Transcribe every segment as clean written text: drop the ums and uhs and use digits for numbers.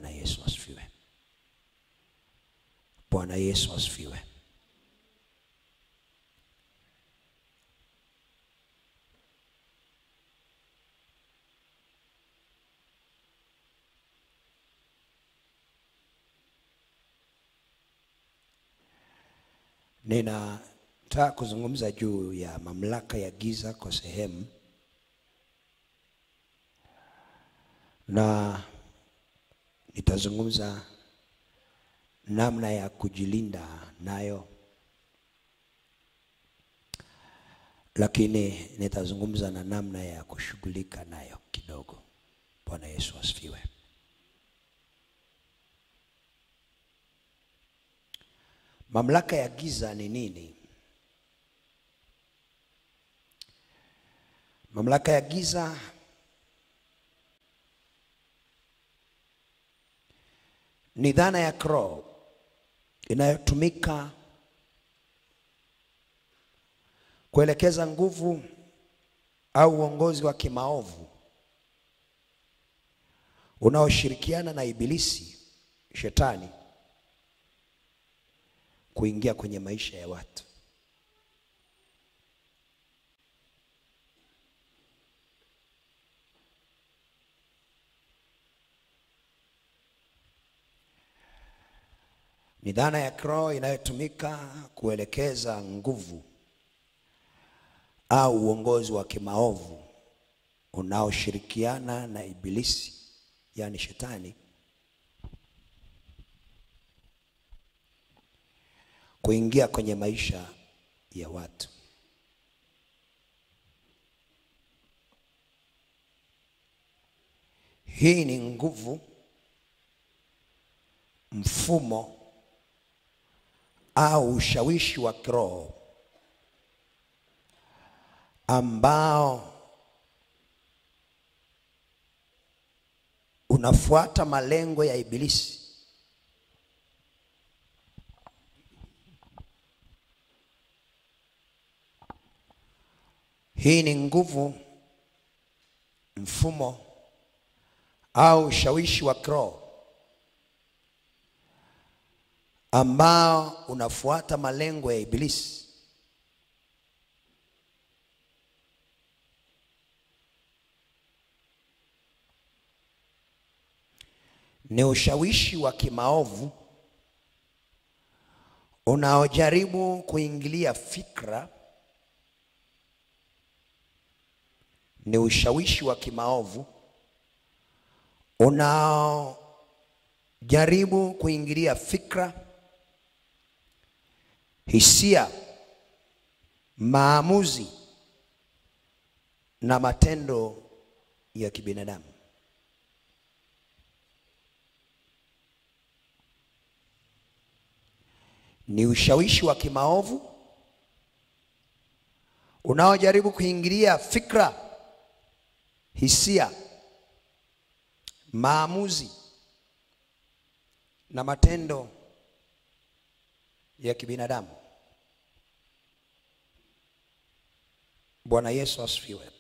Bwana Yesu asifiwe. Bwana Yesu asifiwe. Ninataka kuzungumza juu ya mamlaka ya giza kwa sehemu, na nitazungumza namna ya kujilinda nayo, lakini nitazungumza na namna ya kushughulika nayo kidogo. Bwana Yesu asifiwe. Mamlaka ya giza ni nini? Mamlaka ya giza ni dhana ya kiroho inayotumika kuelekeza nguvu au uongozi wa kimaovu unaoshirikiana na ibilisi, shetani, kuingia kwenye maisha ya watu. Ni dhana ya kiroho inayotumika kuelekeza nguvu au uongozi wa kimaovu unaoshirikiana na ibilisi, yani shetani, kuingia kwenye maisha ya watu. Hii ni nguvu, mfumo au ushawishi wa kiroho ambao unafuata malengo ya ibilisi Hii ni nguvu, mfumo au ushawishi wa kiroho ambao unafuata malengo ya ibilisi ni ushawishi wa kimaovu unaojaribu kuingilia fikra. Ni ushawishi wa kimaovu unaojaribu kuingilia fikra, hisia, maamuzi na matendo ya kibinadamu. Ni ushawishi wa kimaovu unaojaribu kuingilia fikra, hisia, maamuzi na matendo ya kibinadamu. Bwana Yesu asifiwe.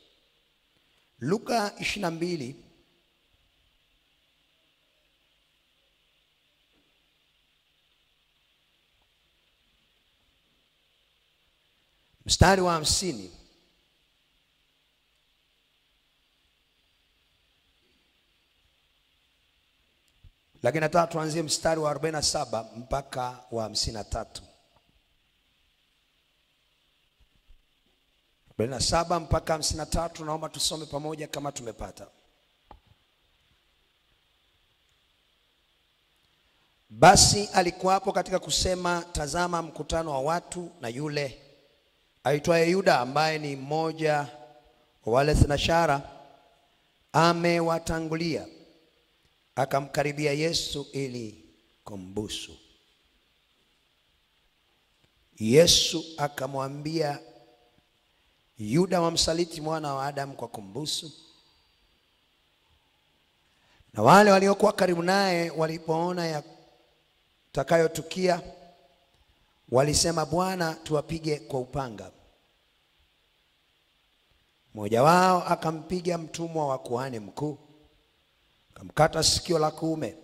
Luka 22 mstari wa 50. Lakini nataka tuanzie mstari wa 47 mpaka wa 53. 47 mpaka 53, naomba tusome pamoja kama tumepata. Basi alikuwa hapo katika kusema, tazama mkutano wa watu, na yule aitwaye Yuda ambaye ni mmoja wa wale thenashara amewatangulia, akamkaribia Yesu ili kumbusu. Yesu akamwambia, Yuda wamsaliti mwana wa Adamu kwa kumbusu? Na wale waliokuwa karibu naye walipoona yatakayotukia, walisema, Bwana, tuwapige kwa upanga. Mmoja wao akampiga mtumwa wa kuhani mkuu, akamkata sikio la kuume,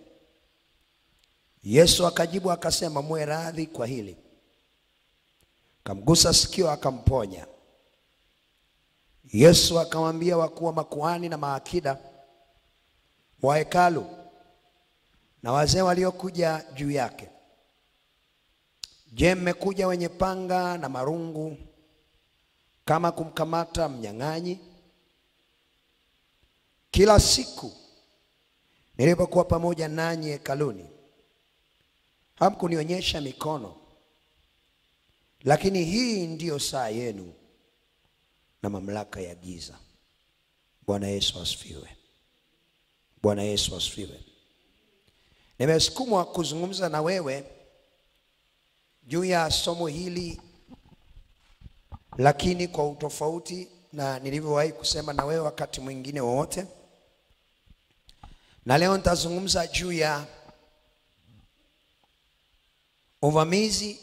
Yesu akajibu akasema, muwe radhi kwa hili. Akamgusa sikio akamponya. Yesu akamwambia wakuu wa makuhani na maakida wa hekalu na wazee waliokuja juu yake, je, mmekuja wenye panga na marungu kama kumkamata mnyang'anyi? Kila siku nilipokuwa pamoja nanyi hekaluni, hamkunionyesha mikono, lakini hii ndiyo saa yenu na mamlaka ya giza. Bwana Yesu asifiwe. Bwana Yesu asifiwe. Nimesukumwa kuzungumza na wewe juu ya somo hili, lakini kwa utofauti na nilivyowahi kusema na wewe wakati mwingine wote. Na leo nitazungumza juu ya uvamizi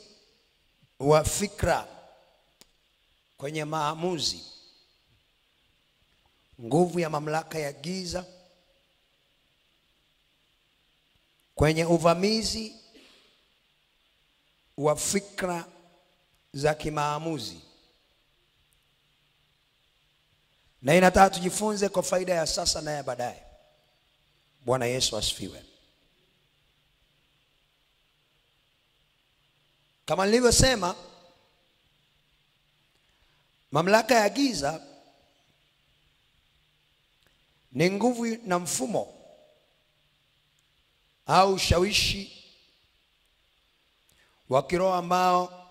wa fikra kwenye maamuzi, nguvu ya mamlaka ya giza kwenye uvamizi wa fikra za kimaamuzi. Na inataka tujifunze kwa faida ya sasa na ya baadaye. Bwana Yesu asifiwe. Kama nilivyosema, mamlaka ya giza ni nguvu na mfumo au ushawishi wa kiroho ambao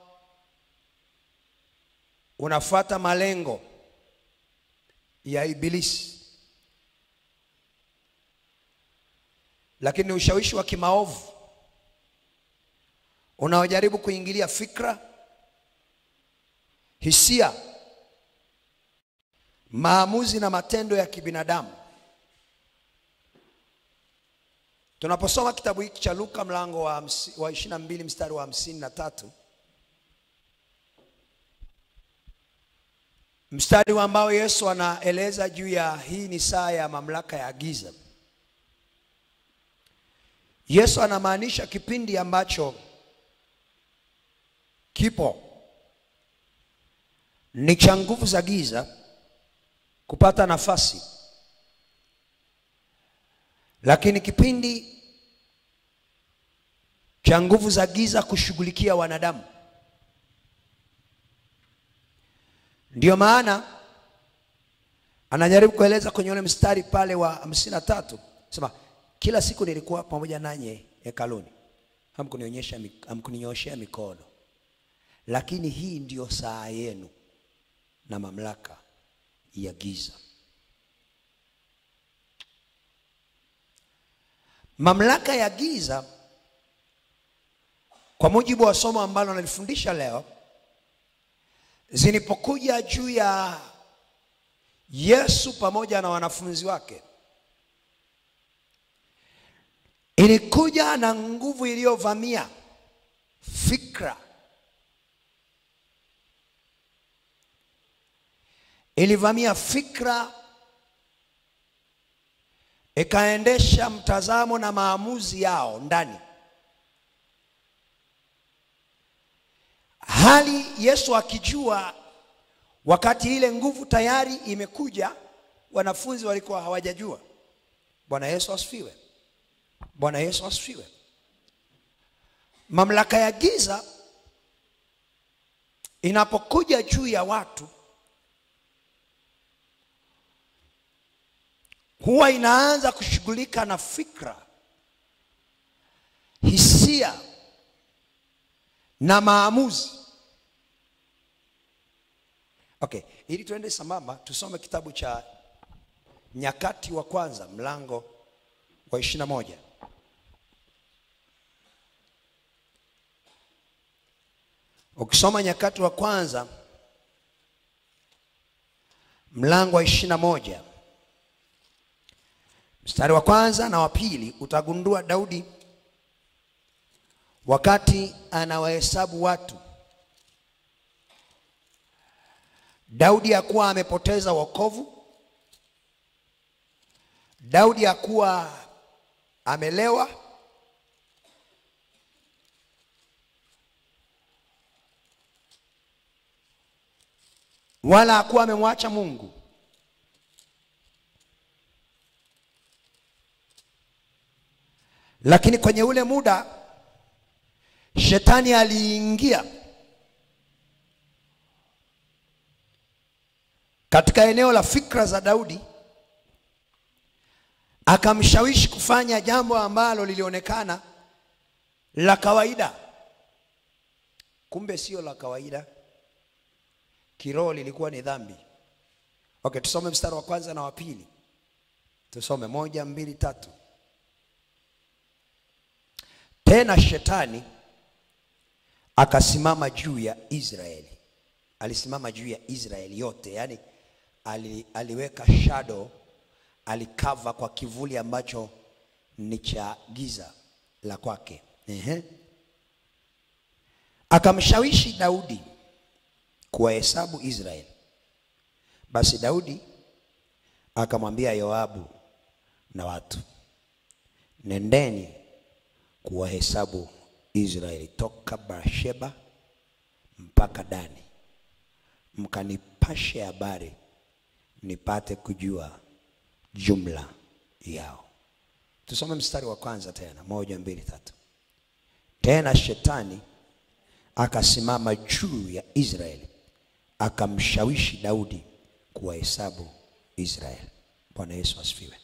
unafuata malengo ya Ibilisi, lakini ushawishi wa kimaovu unaojaribu kuingilia fikra, hisia, maamuzi na matendo ya kibinadamu. Tunaposoma kitabu hiki cha Luka mlango wa 22 mstari wa 53, mstari ambao Yesu anaeleza juu ya hii ni saa ya mamlaka ya giza. Yesu anamaanisha kipindi ambacho kipo ni cha nguvu za giza kupata nafasi, lakini kipindi cha nguvu za giza kushughulikia wanadamu. Ndio maana anajaribu kueleza kwenye ule mstari pale wa 53, sema kila siku nilikuwa pamoja nanyi hekaluni, hamkuninyoshea mikono, lakini hii ndiyo saa yenu na mamlaka ya giza. Mamlaka ya giza, kwa mujibu wa somo ambalo nalifundisha leo, zilipokuja juu ya Yesu pamoja na wanafunzi wake, ilikuja na nguvu iliyovamia fikra. Ilivamia fikra, ikaendesha mtazamo na maamuzi yao ndani. Hali Yesu akijua wakati ile nguvu tayari imekuja, wanafunzi walikuwa hawajajua. Bwana Yesu asifiwe. Bwana Yesu asifiwe. Mamlaka ya giza inapokuja juu ya watu, huwa inaanza kushughulika na fikra, hisia na maamuzi. Okay, ili tuende sambamba, tusome kitabu cha Nyakati wa kwanza mlango wa 21. Ukisoma Nyakati wa kwanza mlango wa 21, mstari wa kwanza na wa pili, utagundua Daudi wakati anawahesabu watu. Daudi hakuwa amepoteza wokovu. Daudi hakuwa amelewa. wala hakuwa amemwacha Mungu. Lakini kwenye ule muda shetani aliingia katika eneo la fikra za Daudi, akamshawishi kufanya jambo ambalo lilionekana la kawaida, kumbe sio la kawaida. Kiroho lilikuwa ni dhambi. Okay, tusome mstari wa kwanza na wa pili. Tusome 1, 2, 3. Tena shetani akasimama juu ya Israeli. Alisimama juu ya Israeli yote, yani aliweka shadow, alikava kwa kivuli ambacho ni cha giza la kwake. Akamshawishi Daudi kuwahesabu Israeli. Basi Daudi akamwambia Yoabu na watu, nendeni kuwahesabu Israeli toka Beersheba mpaka Dani, mkanipashe habari nipate kujua jumla yao. Tusome mstari wa kwanza tena, 1, 2, 3. Tena shetani akasimama juu ya Israeli, akamshawishi Daudi kuwahesabu Israeli. Bwana Yesu asifiwe.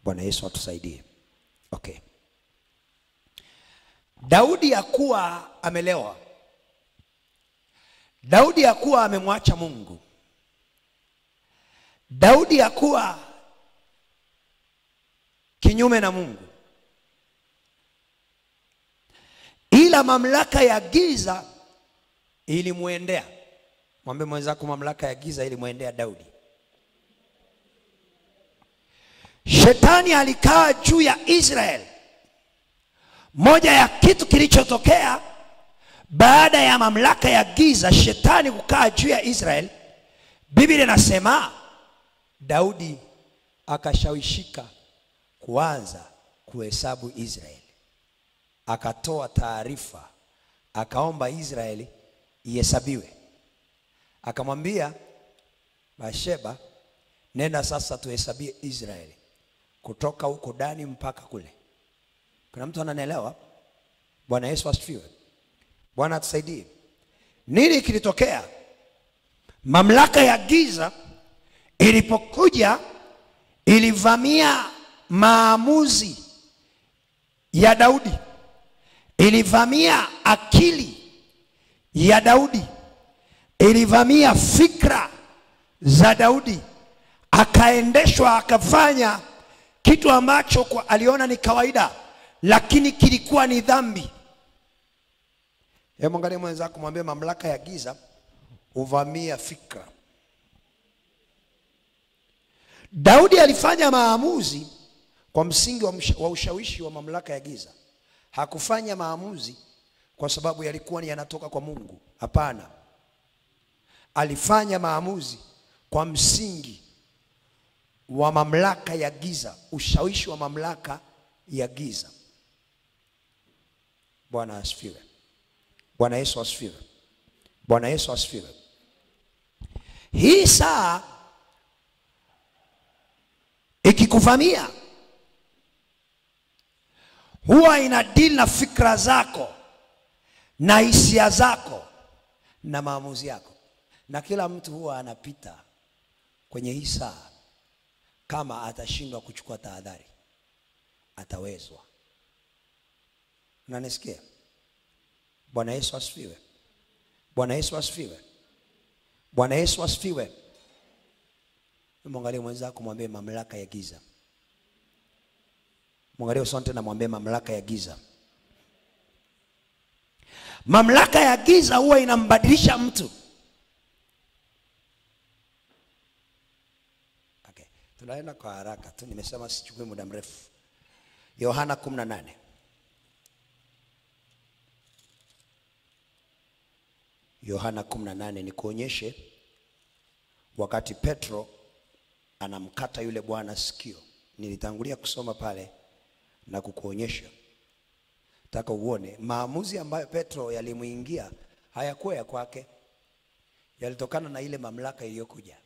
Bwana Yesu atusaidie. Okay. Daudi hakuwa amelewa. Daudi hakuwa amemwacha Mungu. Daudi hakuwa kinyume na Mungu. Ila mamlaka ya giza ilimuendea. Mwambie mwenzako, mamlaka ya giza ilimuendea Daudi. Shetani alikaa juu ya Israeli. Moja ya kitu kilichotokea baada ya mamlaka ya giza shetani kukaa juu ya Israeli, Biblia inasema Daudi akashawishika kuanza kuhesabu Israeli. Akatoa taarifa, akaomba Israeli ihesabiwe. Akamwambia Beersheba, nenda sasa tuhesabie Israeli kutoka huko Dani mpaka kule. Kuna mtu ananielewa? Bwana Yesu asifiwe. Bwana atusaidie. Nini kilitokea? Mamlaka ya giza ilipokuja ilivamia maamuzi ya Daudi. Ilivamia akili ya Daudi. Ilivamia fikra za Daudi. Akaendeshwa akafanya kitu ambacho aliona ni kawaida, lakini kilikuwa ni dhambi. Hebu angalia mwenzako, mwambie mamlaka ya giza uvamia fikra. Daudi alifanya maamuzi kwa msingi wa ushawishi wa mamlaka ya giza. Hakufanya maamuzi kwa sababu yalikuwa yanatoka kwa Mungu. Hapana. Alifanya maamuzi kwa msingi wa mamlaka ya giza, ushawishi wa mamlaka ya giza. Bwana asifiwe. Bwana Yesu asifiwe. Bwana Yesu asifiwe. Hii saa ikikuvamia huwa ina deal na fikra zako na hisia zako na maamuzi yako. Na kila mtu huwa anapita kwenye hii saa, kama atashindwa kuchukua tahadhari atawezwa. Unanisikia? Bwana Yesu asifiwe. Bwana Yesu asifiwe. Bwana Yesu asifiwe. Mwangalie mwenzako, mwambie mamlaka ya giza. Mwangalie usante na mwambie mamlaka ya giza. Mamlaka ya giza huwa inambadilisha mtu. Okay, tunaenda kwa haraka tu, nimesema sichukui muda mrefu. Yohana 18. Yohana 18 ni kuonyeshe wakati Petro anamkata yule bwana sikio. Nilitangulia kusoma pale na kukuonyesha. Nataka uone maamuzi ambayo Petro yalimuingia hayakuwa ya kwake. yalitokana na ile mamlaka iliyokuja.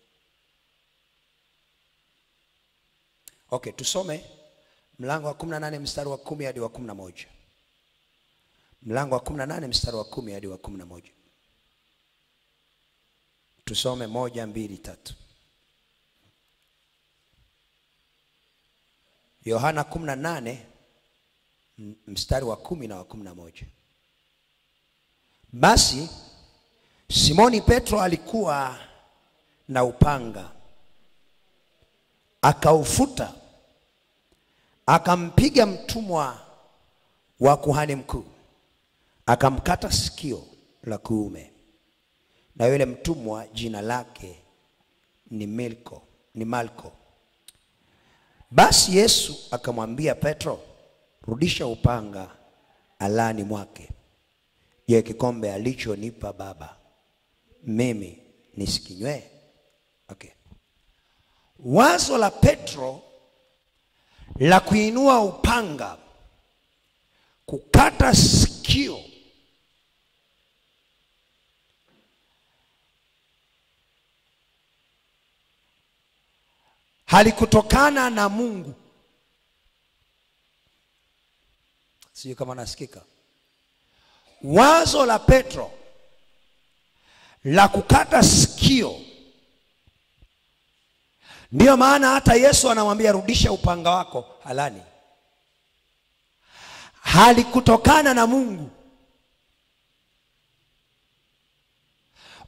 Okay, tusome mlango wa 18 mstari wa 10 hadi wa 11. Mlango wa 18 mstari wa 10 hadi wa 11. Tusome 1, 2, 3. Yohana 18 mstari wa 10 na wa 11. Basi Simoni Petro alikuwa na upanga, akaufuta, akampiga mtumwa wa kuhani mkuu, akamkata sikio la kuume. Na yule mtumwa jina lake ni Malko. Basi Yesu akamwambia Petro, rudisha upanga alani mwake. Je, kikombe alichonipa Baba mimi nisikinywe? Okay. Wazo la Petro la kuinua upanga kukata sikio halikutokana na Mungu. Sio kama nasikika. Wazo la Petro la kukata sikio, ndio maana hata Yesu anamwambia rudisha upanga wako halani, halikutokana na Mungu.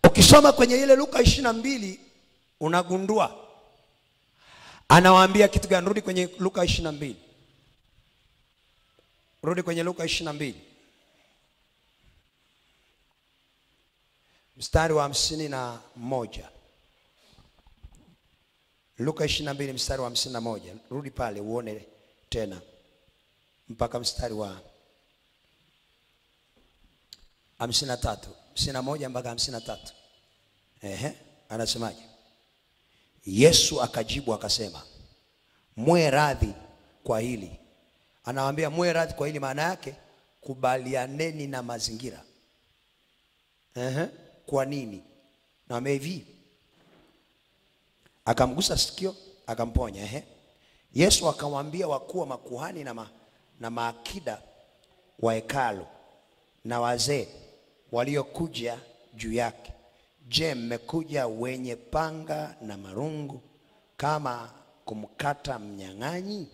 Ukisoma kwenye ile Luka 22 unagundua anawaambia kitu gani. Rudi kwenye Luka 22. Rudi kwenye Luka 22 mstari wa 51. Luka 22 mstari wa 51. Rudi pale uone tena mpaka mstari wa 53, 51 mpaka 53. Anasemaje? Yesu akajibu akasema, mwe radhi kwa hili. Anawaambia mwe radhi kwa hili, maana yake kubalianeni na mazingira. Kwa nini? Naambia hivi, akamgusa sikio akamponya. Yesu akamwambia wakuu wa makuhani na maakida wa hekalu na wazee waliokuja juu yake, je, mmekuja wenye panga na marungu kama kumkata mnyang'anyi?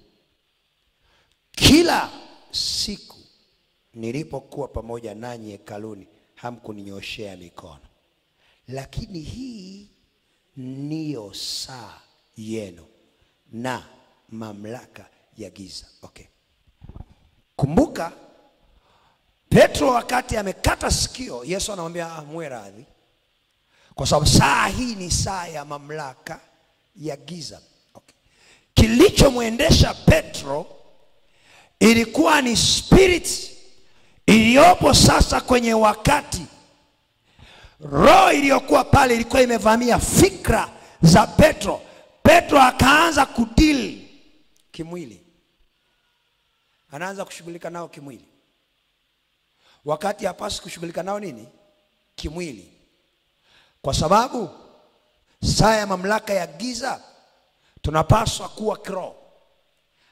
Kila siku nilipokuwa pamoja nanyi hekaluni hamkuninyoshea mikono, lakini hii ndiyo saa yenu na mamlaka ya giza. Okay. Kumbuka Petro wakati amekata sikio, Yesu anamwambia mwe radhi, kwa sababu saa hii ni saa ya mamlaka ya giza. Okay. Kilichomwendesha Petro ilikuwa ni spirit iliyopo sasa kwenye wakati. Roho iliyokuwa pale ilikuwa imevamia fikra za Petro. Petro akaanza kudili kimwili. Anaanza kushughulika nao kimwili, wakati hapaswi kushughulika nao nini? Kimwili. Kwa sababu saa ya mamlaka ya giza tunapaswa kuwa kiroho,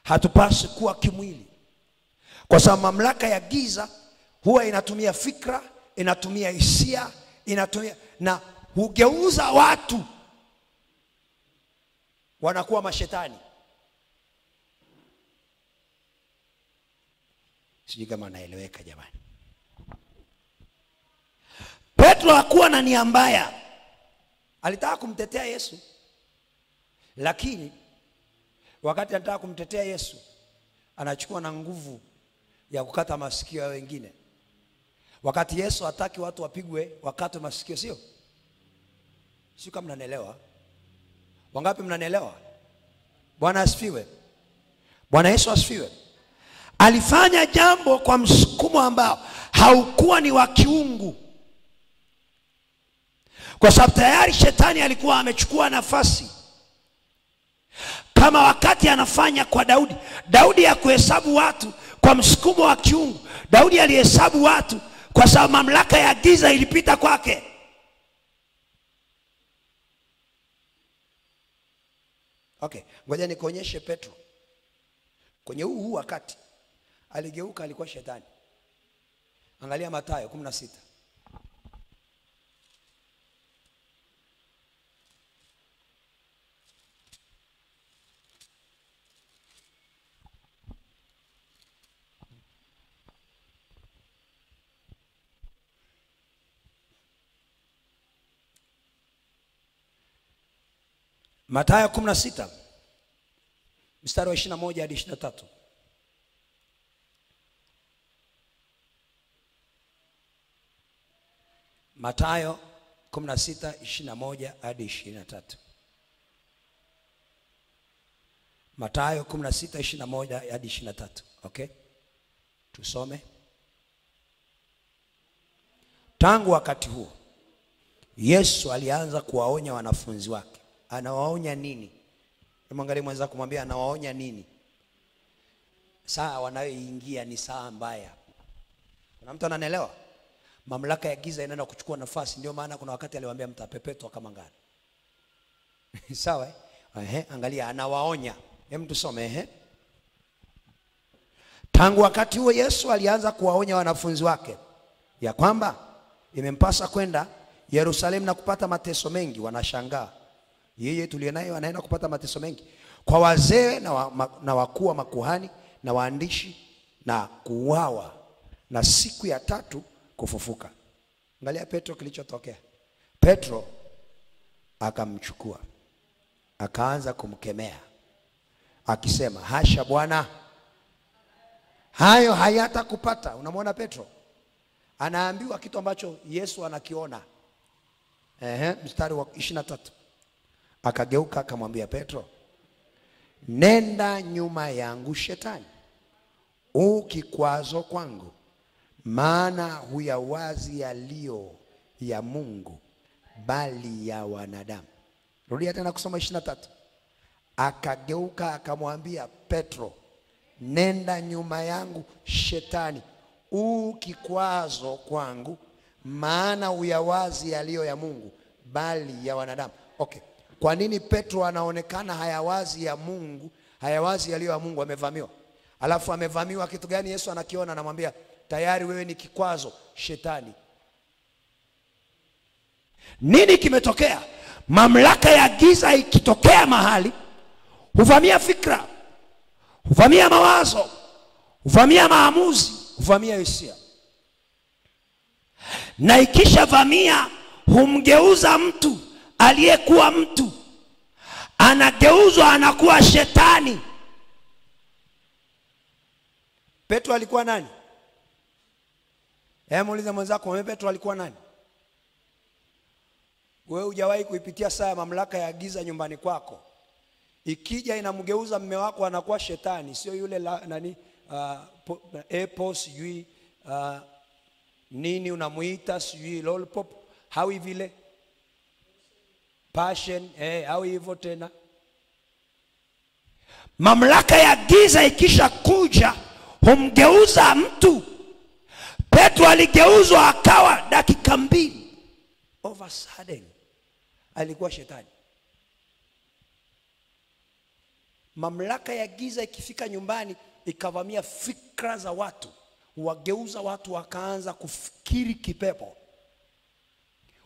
hatupaswi kuwa kimwili. Kwa sababu mamlaka ya giza huwa inatumia fikra, inatumia hisia, inatumia na hugeuza watu wanakuwa mashetani. Sijui kama naeleweka jamani. Petro hakuwa na nia mbaya, alitaka kumtetea Yesu, lakini wakati anataka kumtetea Yesu anachukua na nguvu ya kukata masikio ya wengine. Wakati Yesu hataki watu wapigwe wakatwe masikio, sio? Sio kama mnanielewa? Wangapi mnanielewa? Bwana asifiwe. Bwana Yesu asifiwe. Alifanya jambo kwa msukumo ambao haukuwa ni wa kiungu, kwa sababu tayari shetani alikuwa amechukua nafasi. Kama wakati anafanya kwa Daudi. Daudi hakuhesabu watu kwa msukumo wa kiungu. Daudi alihesabu watu kwa sababu mamlaka ya giza ilipita kwake. Okay, ngoja nikuonyeshe Petro. Kwenye huu wakati aligeuka, alikuwa shetani. Angalia Mathayo 16. Mathayo 16 mstari wa 21 hadi 23. Mathayo 16:21 hadi 23. Mathayo 16:21 hadi 23. Okay? Tusome. Tangu wakati huo Yesu alianza kuwaonya wanafunzi wake. Anawaonya nini? Mwangalie mwanza kumwambia anawaonya nini? Saa wanayoingia ni saa mbaya. Kuna mtu ananielewa? Mamlaka ya giza inaenda kuchukua nafasi. Ndio maana kuna wakati aliwaambia mtapepetwa kama ngano. Sawa angalia anawaonya. Hem tusome Tangu wakati huo Yesu alianza kuwaonya wanafunzi wake ya kwamba imempasa kwenda Yerusalemu na kupata mateso mengi. Wanashangaa. Yeye tuliye naye anaenda kupata mateso mengi kwa wazee na wakuu wa makuhani na waandishi, na kuuawa na siku ya tatu kufufuka. Angalia Petro kilichotokea. Petro akamchukua, akaanza kumkemea akisema, hasha Bwana, hayo hayatakupata. Unamwona Petro anaambiwa kitu ambacho Yesu anakiona. Mstari wa 23. Akageuka akamwambia Petro, nenda nyuma yangu Shetani, ukikwazo kwangu, maana huyawazi yaliyo ya Mungu bali ya wanadamu. Rudia tena kusoma 23. Akageuka akamwambia Petro, nenda nyuma yangu Shetani, ukikwazo kwangu, maana huyawazi yaliyo ya Mungu bali ya wanadamu. Okay. Kwa nini Petro anaonekana hayawazi ya Mungu, hayawazi yaliyo ya Mungu? Amevamiwa. Alafu amevamiwa kitu gani? Yesu anakiona, anamwambia tayari wewe ni kikwazo Shetani. Nini kimetokea? Mamlaka ya giza ikitokea mahali huvamia fikra, huvamia mawazo, huvamia maamuzi, huvamia hisia. Na ikisha vamia humgeuza mtu aliyekuwa mtu, anageuzwa anakuwa shetani. Petro alikuwa nani? Muulize mwenzako, wewe Petro alikuwa nani? Wewe hujawahi kuipitia saa ya mamlaka ya giza nyumbani kwako? Ikija inamgeuza mume wako anakuwa shetani, sio yule nani Apple sijui nini unamuita sijui lollipop, hawi vile passion au hivyo tena. Mamlaka ya giza ikisha kuja humgeuza mtu. Petro aligeuzwa akawa dakika 2 over sudden alikuwa shetani. Mamlaka ya giza ikifika nyumbani ikavamia fikra za watu, wageuza watu wakaanza kufikiri kipepo,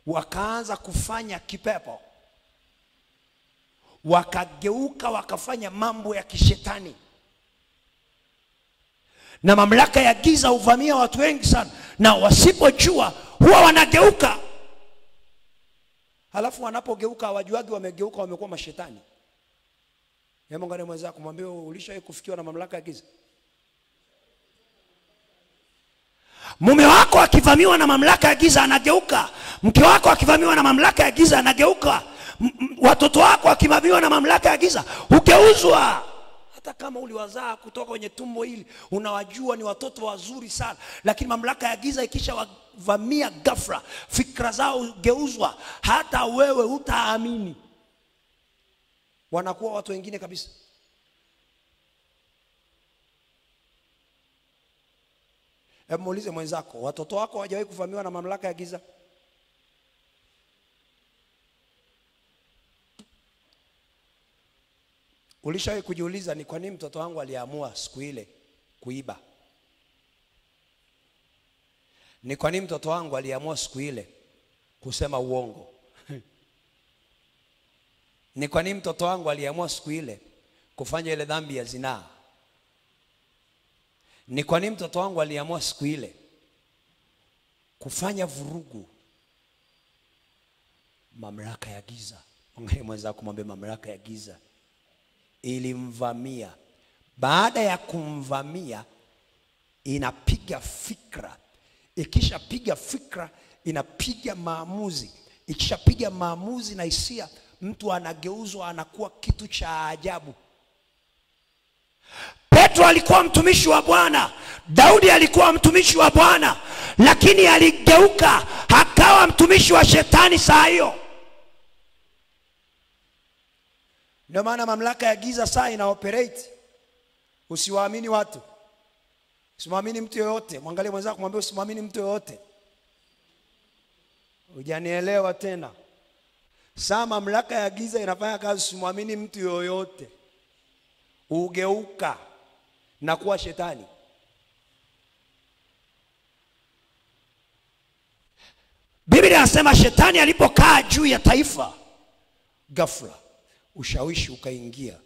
wakaanza kufanya kipepo, wakageuka wakafanya mambo ya kishetani. Na mamlaka ya giza huvamia watu wengi sana, na wasipojua huwa wanageuka. Halafu wanapogeuka hawajuagi wamegeuka, wamekuwa mashetani. Hebu ngane mwenzako mwambie, ulishawahi kufikiwa na mamlaka ya giza? Mume wako akivamiwa na mamlaka ya giza anageuka. Mke wako akivamiwa na mamlaka ya giza anageuka. Watoto wako akivamiwa na mamlaka ya giza hugeuzwa. Hata kama uliwazaa kutoka kwenye tumbo hili, unawajua ni watoto wazuri sana, lakini mamlaka ya giza ikisha wavamia ghafla, fikra zao hugeuzwa, hata wewe hutaamini, wanakuwa watu wengine kabisa. Hebu muulize mwenzako, watoto wako hawajawahi kuvamiwa na mamlaka ya giza? Ulishawahi kujiuliza ni kwa nini mtoto wangu aliamua siku ile kuiba? Ni kwa nini mtoto wangu aliamua siku ile kusema uongo? Ni kwa nini mtoto wangu aliamua siku ile kufanya ile dhambi ya zinaa? Ni kwa nini mtoto wangu aliamua siku ile kufanya vurugu? Mamlaka ya giza. Angalia mwenzako, mwambie mamlaka ya giza ilimvamia. Baada ya kumvamia, inapiga fikra. Ikishapiga fikra, inapiga maamuzi. Ikishapiga maamuzi na hisia, mtu anageuzwa, anakuwa kitu cha ajabu. Petro alikuwa mtumishi wa Bwana, Daudi alikuwa mtumishi wa Bwana, lakini aligeuka akawa mtumishi wa shetani saa hiyo. Ndio maana mamlaka ya giza saa ina operate. Usiwaamini watu. Usimwamini mtu yoyote. Mwangalie mwenzako, mwambie usimwamini mtu yoyote. Hujanielewa tena. Saa mamlaka ya giza inafanya kazi, usimwamini mtu yoyote. Ugeuka na kuwa shetani. Biblia inasema shetani alipokaa juu ya taifa, ghafla ushawishi ukaingia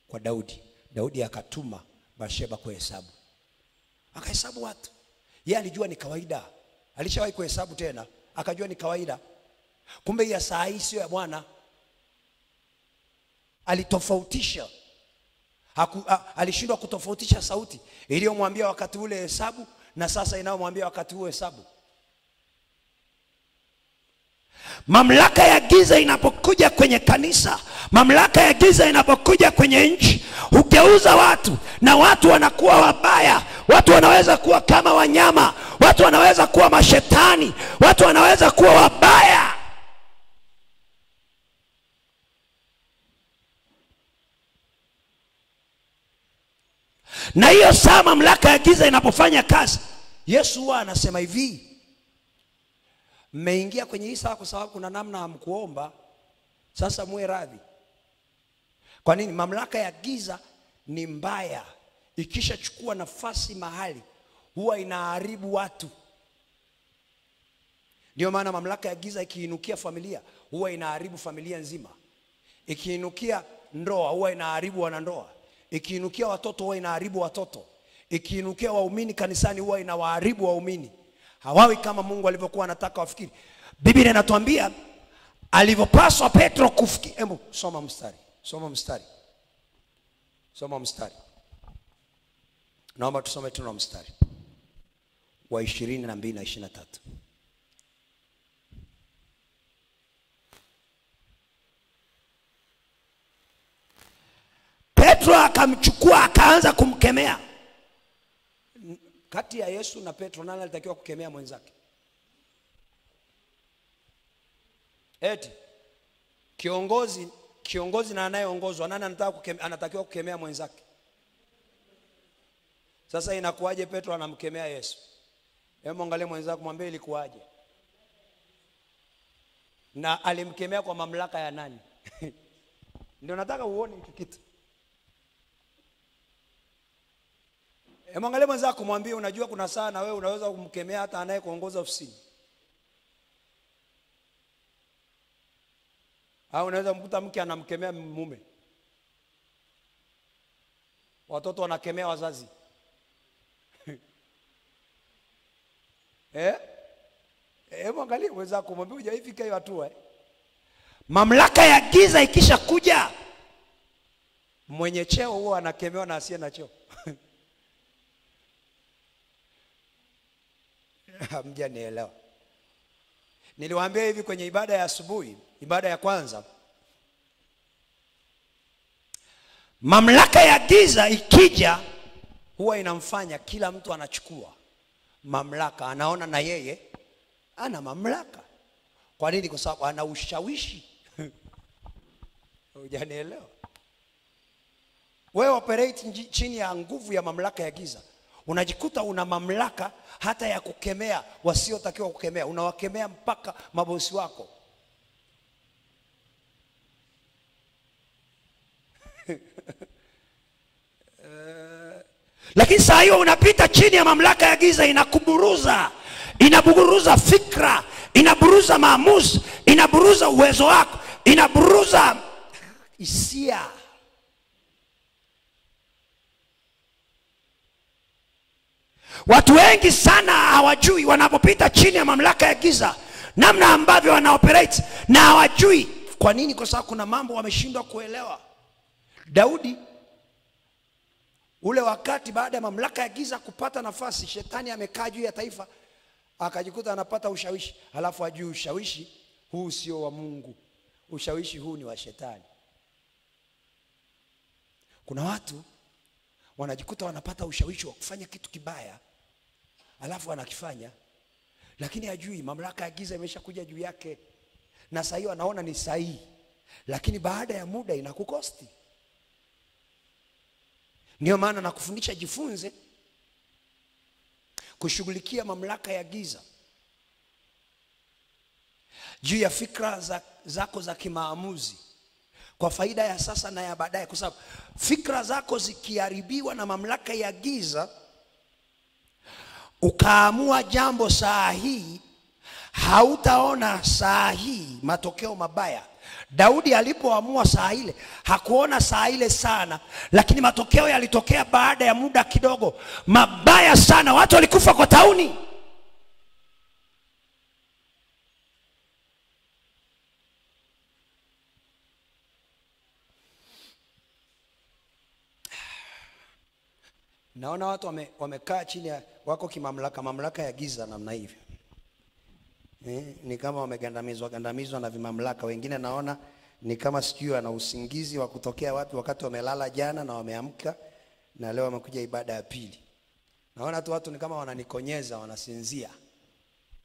kwa Daudi. Daudi akatuma Bathsheba kuhesabu. Akahesabu watu. Yeye alijua ni kawaida. Alishawahi kuhesabu tena, akajua ni kawaida. Kumbe ya saa hii sio ya Bwana. Alitofautisha. Alishindwa kutofautisha sauti iliyomwambia wakati ule hesabu na sasa inayomwambia wakati huo hesabu. Mamlaka ya giza inapokuja kwenye kanisa, mamlaka ya giza inapokuja kwenye nchi, hugeuza watu na watu wanakuwa wabaya. Watu wanaweza kuwa kama wanyama, watu wanaweza kuwa mashetani, watu wanaweza kuwa wabaya. Na hiyo saa mamlaka ya giza inapofanya kazi, Yesu huwa anasema hivi, mmeingia kwenye hii saa kwa sababu kuna namna hamkuomba, sasa muwe radhi. Kwa nini? Mamlaka ya giza ni mbaya. Ikishachukua nafasi mahali, huwa inaharibu watu. Ndio maana mamlaka ya giza ikiinukia familia, huwa inaharibu familia nzima. Ikiinukia ndoa, huwa inaharibu wanandoa. Ikiinukia watoto, huwa inaharibu watoto. Ikiinukia waumini kanisani, huwa inawaharibu waumini. Hawawi kama Mungu alivyokuwa anataka wafikiri. Biblia inatuambia alivyopaswa Petro kufikiri. Hebu soma mstari. Soma mstari. Soma mstari. Naomba tusome tena mstari wa 22 na 23. Petro akamchukua akaanza kumkemea. Kati ya Yesu na Petro, nani alitakiwa kukemea mwenzake? Eti kiongozi na anayeongozwa, nani anatakiwa kukemea mwenzake? Sasa inakuwaje Petro anamkemea Yesu? Hebu angalia mwenzako, mwambie ilikuwaje? Na alimkemea kwa mamlaka ya nani? Ndio nataka uone hiki kitu. Mwangalie mwenzako, mwambie unajua kuna saa na wewe unaweza kumkemea hata anayekuongoza ofisini. Au unaweza mkuta mke anamkemea mume. Watoto wanakemea wazazi. Mwangalie mwenzako, mwambie hujaifika hiyo hatua. Mamlaka ya giza ikisha kuja, mwenye cheo huwa anakemewa na asiye na cheo. Hamjanielewa. Niliwaambia hivi kwenye ibada ya asubuhi, ibada ya kwanza, mamlaka ya giza ikija huwa inamfanya kila mtu anachukua mamlaka, anaona na yeye ana mamlaka. Kwa nini? Kwa sababu ana ushawishi. Hujanielewa? Wewe operate chini ya nguvu ya mamlaka ya giza, unajikuta una mamlaka hata ya kukemea wasiotakiwa kukemea. Unawakemea mpaka mabosi wako. Lakini saa hiyo unapita chini ya mamlaka ya giza, inaburuza fikra, inaburuza maamuzi, inaburuza uwezo wako, inaburuza hisia. Watu wengi sana hawajui wanapopita chini ya mamlaka ya giza namna ambavyo wanaoperate, na hawajui kwa nini. Kwa sababu kuna mambo wameshindwa kuelewa. Daudi, ule wakati baada ya mamlaka ya giza kupata nafasi, shetani amekaa juu ya taifa, akajikuta anapata ushawishi, halafu ajui ushawishi huu sio wa Mungu, ushawishi huu ni wa shetani. Kuna watu wanajikuta wanapata ushawishi wa kufanya kitu kibaya, halafu anakifanya, lakini hajui mamlaka ya giza imeshakuja juu yake, na sasa hiyo anaona ni sahihi, lakini baada ya muda inakukosti. Ndio maana nakufundisha, jifunze kushughulikia mamlaka ya giza juu ya fikra zako za kimaamuzi, kwa faida ya sasa na ya baadaye. Kwa sababu fikra zako zikiharibiwa na mamlaka ya giza, ukaamua jambo saa hii, hautaona saa hii matokeo mabaya. Daudi alipoamua saa ile, hakuona saa ile sana, lakini matokeo yalitokea baada ya muda kidogo mabaya sana. Watu walikufa kwa tauni. Naona watu wamekaa chini wako mamlaka ya giza namna hivyo. Ni kama wamegandamizwa na vimamlaka. Wengine naona ni kama sijui ana usingizi wa kutokea wapi, wakati wamelala jana na wameamka na leo wamekuja ibada ya pili. Naona tu watu ni kama wananikonyeza, wanasinzia.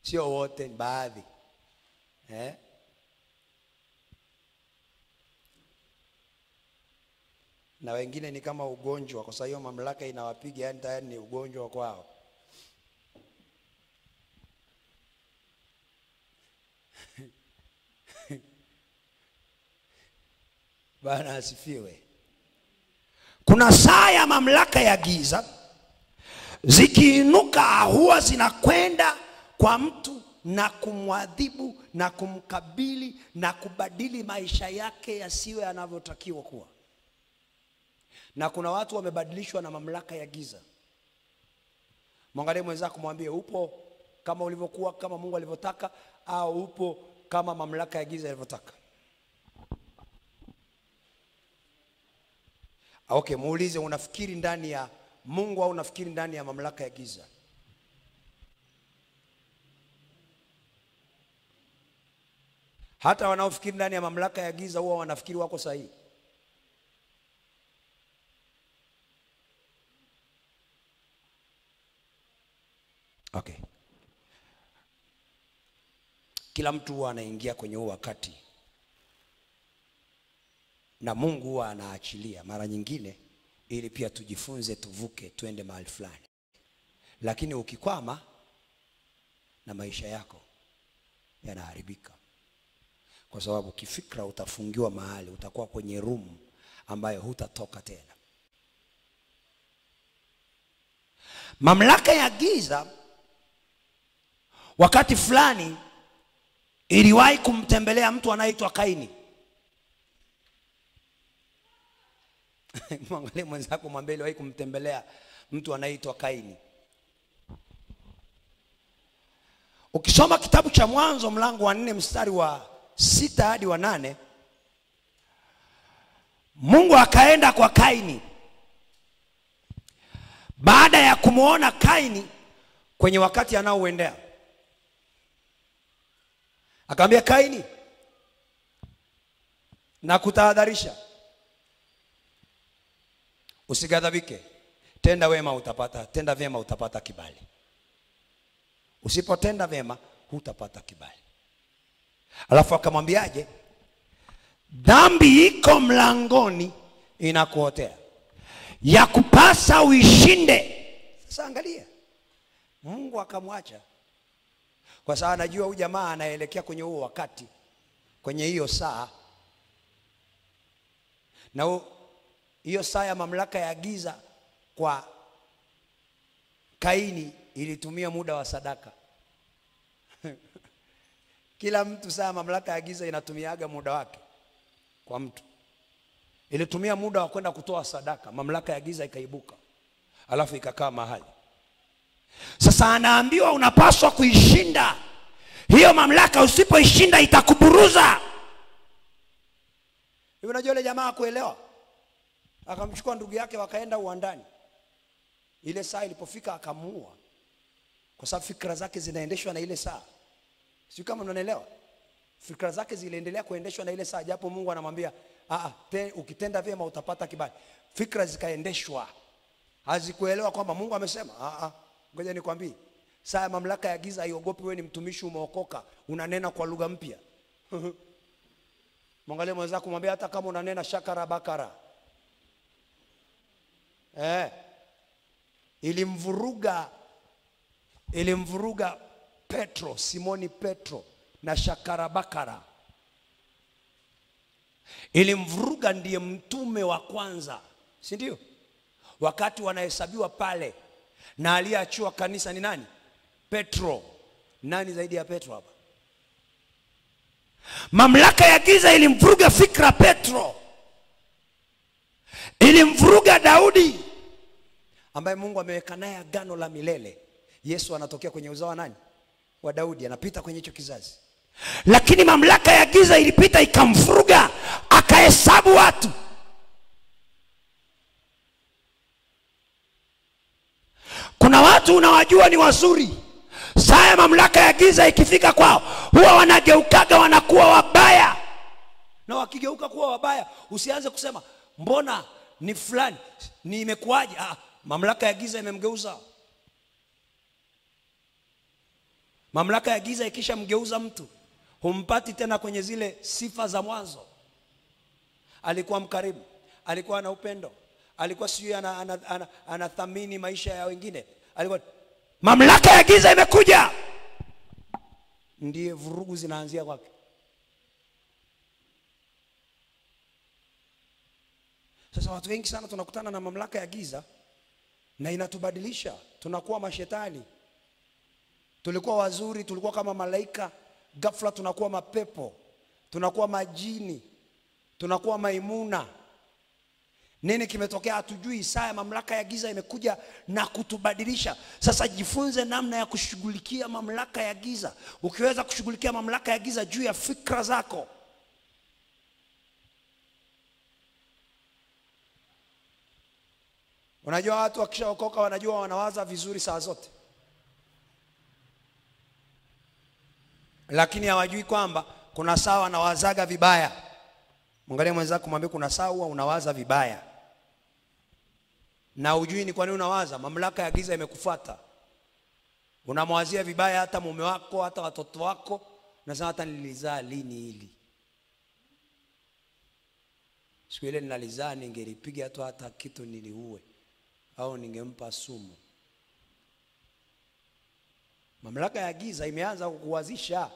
Sio wote, baadhi. Na wengine ni kama ugonjwa, kwa sababu hiyo mamlaka inawapiga, yani tayari ni ugonjwa kwao. Bwana asifiwe. Kuna saa ya mamlaka ya giza zikiinuka, huwa zinakwenda kwa mtu na kumwadhibu na kumkabili na kubadili maisha yake yasiwe yanavyotakiwa kuwa. Na kuna watu wamebadilishwa na mamlaka ya giza. Mwangalie mwenzako, mwambie, upo kama ulivyokuwa, kama Mungu alivyotaka, au upo kama mamlaka ya giza ilivyotaka? Okay, muulize, unafikiri ndani ya Mungu au unafikiri ndani ya mamlaka ya giza? Hata wanaofikiri ndani ya mamlaka ya giza huwa wanafikiri wako sahihi. Okay. Kila mtu huwa anaingia kwenye huo wakati, na Mungu huwa anaachilia mara nyingine ili pia tujifunze, tuvuke, tuende mahali fulani. Lakini ukikwama na maisha yako yanaharibika, kwa sababu kifikra utafungiwa mahali, utakuwa kwenye room ambayo hutatoka tena. Mamlaka ya giza wakati fulani iliwahi kumtembelea mtu anaitwa Kaini. Mwangalie mwenzako, mwambie, iliwahi kumtembelea mtu anaitwa Kaini. Ukisoma kitabu cha Mwanzo mlango wa 4 mstari wa 6 hadi wa 8, Mungu akaenda kwa Kaini baada ya kumuona Kaini kwenye wakati anaoendea. Akamwambia, Kaini, na kutahadharisha, usighadhabike, tenda wema tenda vyema utapata kibali. Usipotenda vyema hutapata kibali. Alafu akamwambiaje? Dhambi iko mlangoni inakuotea, ya kupasa uishinde. Sasa angalia, Mungu akamwacha kwa sababu anajua huyu jamaa anaelekea kwenye huo wakati, kwenye hiyo saa. Na hiyo saa ya mamlaka ya giza kwa Kaini ilitumia muda wa sadaka. Kila mtu saa mamlaka ya giza inatumiaga muda wake kwa mtu. Ilitumia muda wa kwenda kutoa sadaka, mamlaka ya giza ikaibuka, alafu ikakaa mahali. Sasa anaambiwa unapaswa kuishinda hiyo mamlaka, usipoishinda itakuburuza. Hivi unajua yule jamaa kuelewa, akamchukua ndugu yake wakaenda uwandani. Ile saa ilipofika akamuua, kwa sababu fikra zake zinaendeshwa na ile saa. Sio kama unanielewa? Fikra zake ziliendelea kuendeshwa na ile saa, japo Mungu anamwambia ukitenda vyema utapata kibali. Fikra zikaendeshwa, hazikuelewa kwamba Mungu amesema. Ngoja nikwambie, saa mamlaka ya giza haiogopi wewe ni mtumishi umeokoka, unanena kwa lugha mpya. Mwangalie mwenzako kumwambia hata kama unanena shakara bakara. Ilimvuruga Petro, Simoni Petro na shakara bakara. Ilimvuruga, ndiye mtume wa kwanza, si ndio? Wakati wanahesabiwa pale, na aliyeachiwa kanisa ni nani? Petro. Nani zaidi ya Petro hapa? Mamlaka ya giza ilimvuruga fikra Petro. Ilimvuruga Daudi ambaye Mungu ameweka naye agano la milele. Yesu anatokea kwenye uzao wa nani? Wa Daudi, anapita kwenye hicho kizazi. Lakini mamlaka ya giza ilipita ikamvuruga, akahesabu watu. Kuna watu unawajua ni wazuri, saa mamlaka ya giza ikifika kwao huwa wanageukaga wanakuwa wabaya. Na wakigeuka kuwa wabaya, usianze kusema mbona ni fulani, ni imekuaje? Mamlaka ya giza imemgeuza. Mamlaka ya giza ikisha mgeuza mtu, humpati tena kwenye zile sifa za mwanzo. Alikuwa mkarimu, alikuwa na upendo, alikuwa sio anathamini maisha ya wengine. Mamlaka ya giza imekuja, ndiye vurugu zinaanzia kwake. Sasa watu wengi sana tunakutana na mamlaka ya giza na inatubadilisha, tunakuwa mashetani. Tulikuwa wazuri, tulikuwa kama malaika, ghafla tunakuwa mapepo, tunakuwa majini, tunakuwa maimuna. Nini kimetokea hatujui. Saa mamlaka ya giza imekuja na kutubadilisha. Sasa jifunze namna ya kushughulikia mamlaka ya giza. Ukiweza kushughulikia mamlaka ya giza juu ya fikra zako, unajua watu wakishaokoka wanajua wanawaza vizuri saa zote, lakini hawajui kwamba kuna saa wanawazaga vibaya. Mwangalie mwenzako mwambie kuna saa huwa unawaza vibaya, na ujui ni kwa nini unawaza. Mamlaka ya giza imekufuata, unamwazia vibaya hata mume wako, hata watoto wako. Nasema hata nilizaa lini hili? Siku ile nilizaa ningelipiga tu hata kitu niliue, au ningempa sumu. Mamlaka ya giza imeanza kukuwazisha.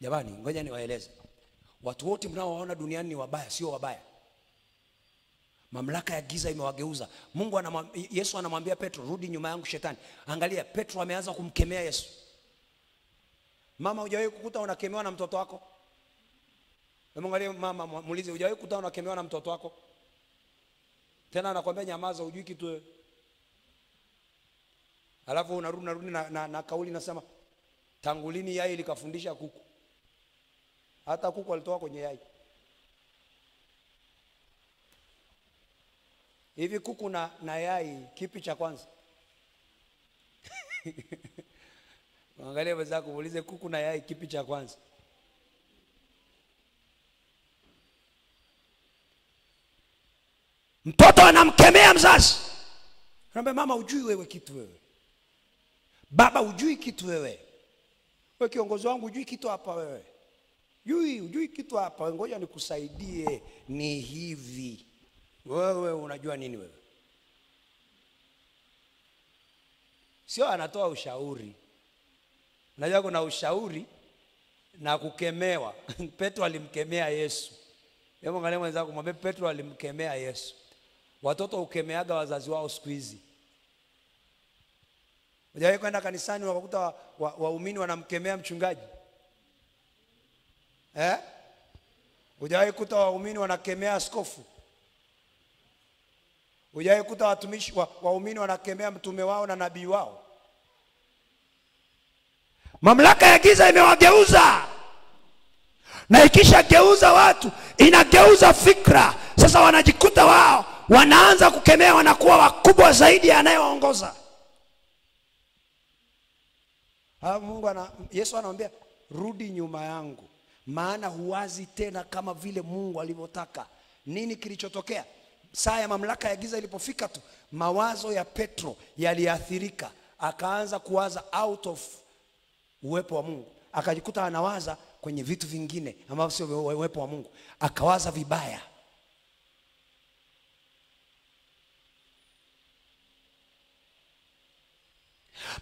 Jamani, ngoja niwaeleze. Watu wote mnaowaona duniani ni wabaya, sio wabaya. Mamlaka ya giza imewageuza. Yesu anamwambia Petro, rudi nyuma yangu shetani. Angalia, Petro ameanza kumkemea Yesu. Mama, hujawahi kukuta unakemewa na mtoto wako? Angalia mama, muulize, hujawahi kukuta unakemewa na mtoto wako? Tena anakuambia nyamaza, hujui kitu wewe. Alafu unarudi na kauli nasema, tangu lini yai likafundisha kuku? Hata kuku alitoka kwenye yai. Hivi kuku na yai kipi cha kwanza? Angalia wenzako, muulize kuku na yai kipi cha kwanza? Mtoto anamkemea mzazi. Anamwambia mama, hujui wewe kitu wewe. Baba, hujui kitu wewe. Wewe kiongozi wangu, hujui kitu hapa wewe. Hujui kitu hapa, ngoja nikusaidie, ni hivi. Wewe unajua nini wewe? Sio anatoa ushauri. Unajua kuna ushauri na kukemewa. Petro alimkemea Yesu. Hebu angalia mwenzako, mwambie Petro alimkemea Yesu. Watoto ukemeaga wazazi wao siku hizi. Hujawahi kwenda kanisani wakakuta waumini wanamkemea mchungaji? Hujawahi kuta waumini wanakemea askofu? Hujawahi kuta watumishi waumini wanakemea mtume wao na nabii wao? Mamlaka ya giza imewageuza, na ikisha geuza watu inageuza fikra. Sasa wanajikuta wao wanaanza kukemea, wanakuwa wakubwa zaidi ya anayewaongoza. Yesu anamwambia rudi nyuma yangu, maana huwazi tena kama vile Mungu alivyotaka. Nini kilichotokea? Saa ya mamlaka ya giza ilipofika tu, mawazo ya Petro yaliathirika, akaanza kuwaza out of uwepo wa Mungu, akajikuta anawaza kwenye vitu vingine ambavyo sio uwepo wa Mungu, akawaza vibaya.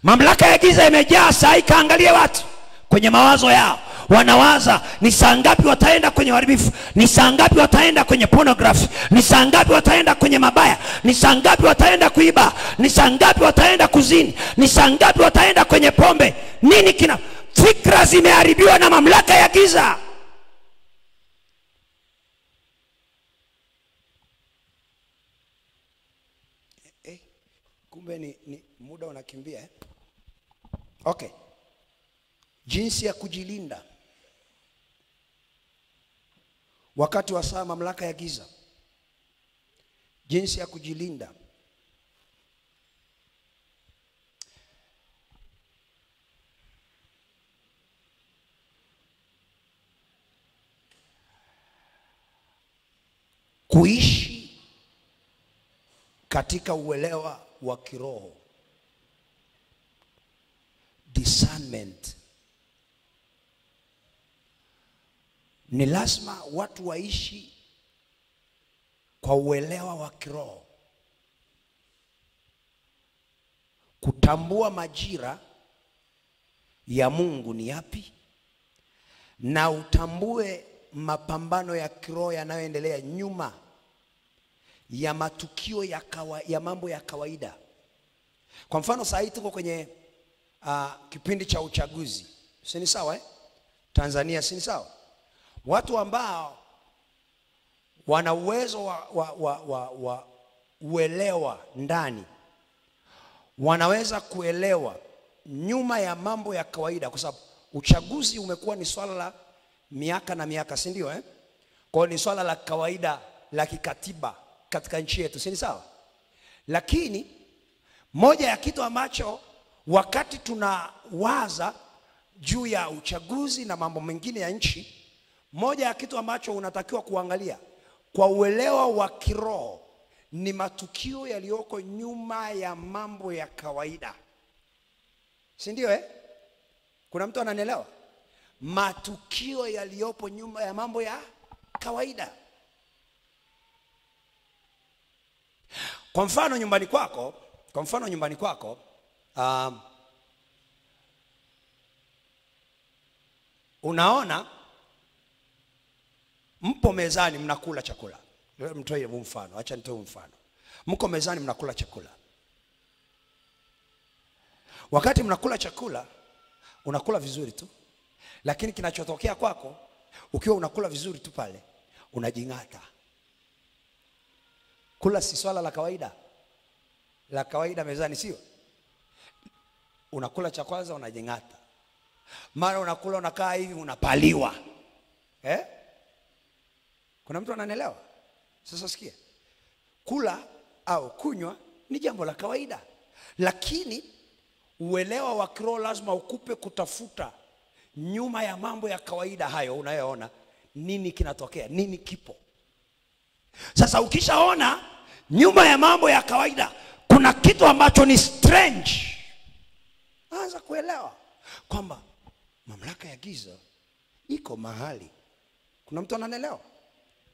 Mamlaka ya giza imejaa saa, ikaangalia watu kwenye mawazo yao. Wanawaza ni saa ngapi wataenda kwenye uharibifu, ni saa ngapi wataenda kwenye pornography, ni saa ngapi wataenda kwenye mabaya, ni saa ngapi wataenda kuiba, ni saa ngapi wataenda kuzini, ni saa ngapi wataenda kwenye pombe. Nini kina? Fikra zimeharibiwa na mamlaka ya giza. Kumbe ni muda unakimbia. Okay. Jinsi ya kujilinda wakati wa saa mamlaka ya giza. Jinsi ya kujilinda. Kuishi katika uelewa wa kiroho. Discernment. Ni lazima watu waishi kwa uelewa wa kiroho. Kutambua majira ya Mungu ni yapi, na utambue mapambano ya kiroho yanayoendelea nyuma ya matukio ya mambo ya kawaida. Kwa mfano saa hii tuko kwenye kipindi cha uchaguzi. Si ni sawa Tanzania, si ni sawa? Watu ambao wana uwezo wa uelewa ndani wanaweza kuelewa nyuma ya mambo ya kawaida, kwa sababu uchaguzi umekuwa ni swala la miaka na miaka, si ndio Kwa hiyo ni swala la kawaida la kikatiba katika nchi yetu, si ni sawa? Lakini moja ya kitu ambacho wakati tunawaza juu ya uchaguzi na mambo mengine ya nchi, moja ya kitu ambacho unatakiwa kuangalia kwa uelewa wa kiroho ni matukio yaliyoko nyuma ya mambo ya kawaida. Si ndio Kuna mtu ananielewa? Matukio yaliyopo nyuma ya mambo ya kawaida. Kwa mfano nyumbani kwako, unaona mpo mezani mnakula chakula. Mtoe mfano, acha nitoe mfano. Mko mezani mnakula chakula. Wakati mnakula chakula, unakula vizuri tu. Lakini kinachotokea kwako, ukiwa unakula vizuri tu pale, unajingata. Kula si swala la kawaida. La kawaida mezani, sio? Unakula cha kwanza unajingata. Mara unakula unakaa hivi unapaliwa. Kuna mtu ananielewa? Sasa sikia. Kula au kunywa ni jambo la kawaida. Lakini uelewa wa kiroho lazima ukupe kutafuta nyuma ya mambo ya kawaida hayo unayoona, nini kinatokea, nini kipo. Sasa ukishaona nyuma ya mambo ya kawaida kuna kitu ambacho ni strange, anza kuelewa kwamba mamlaka ya giza iko mahali. Kuna mtu ananielewa?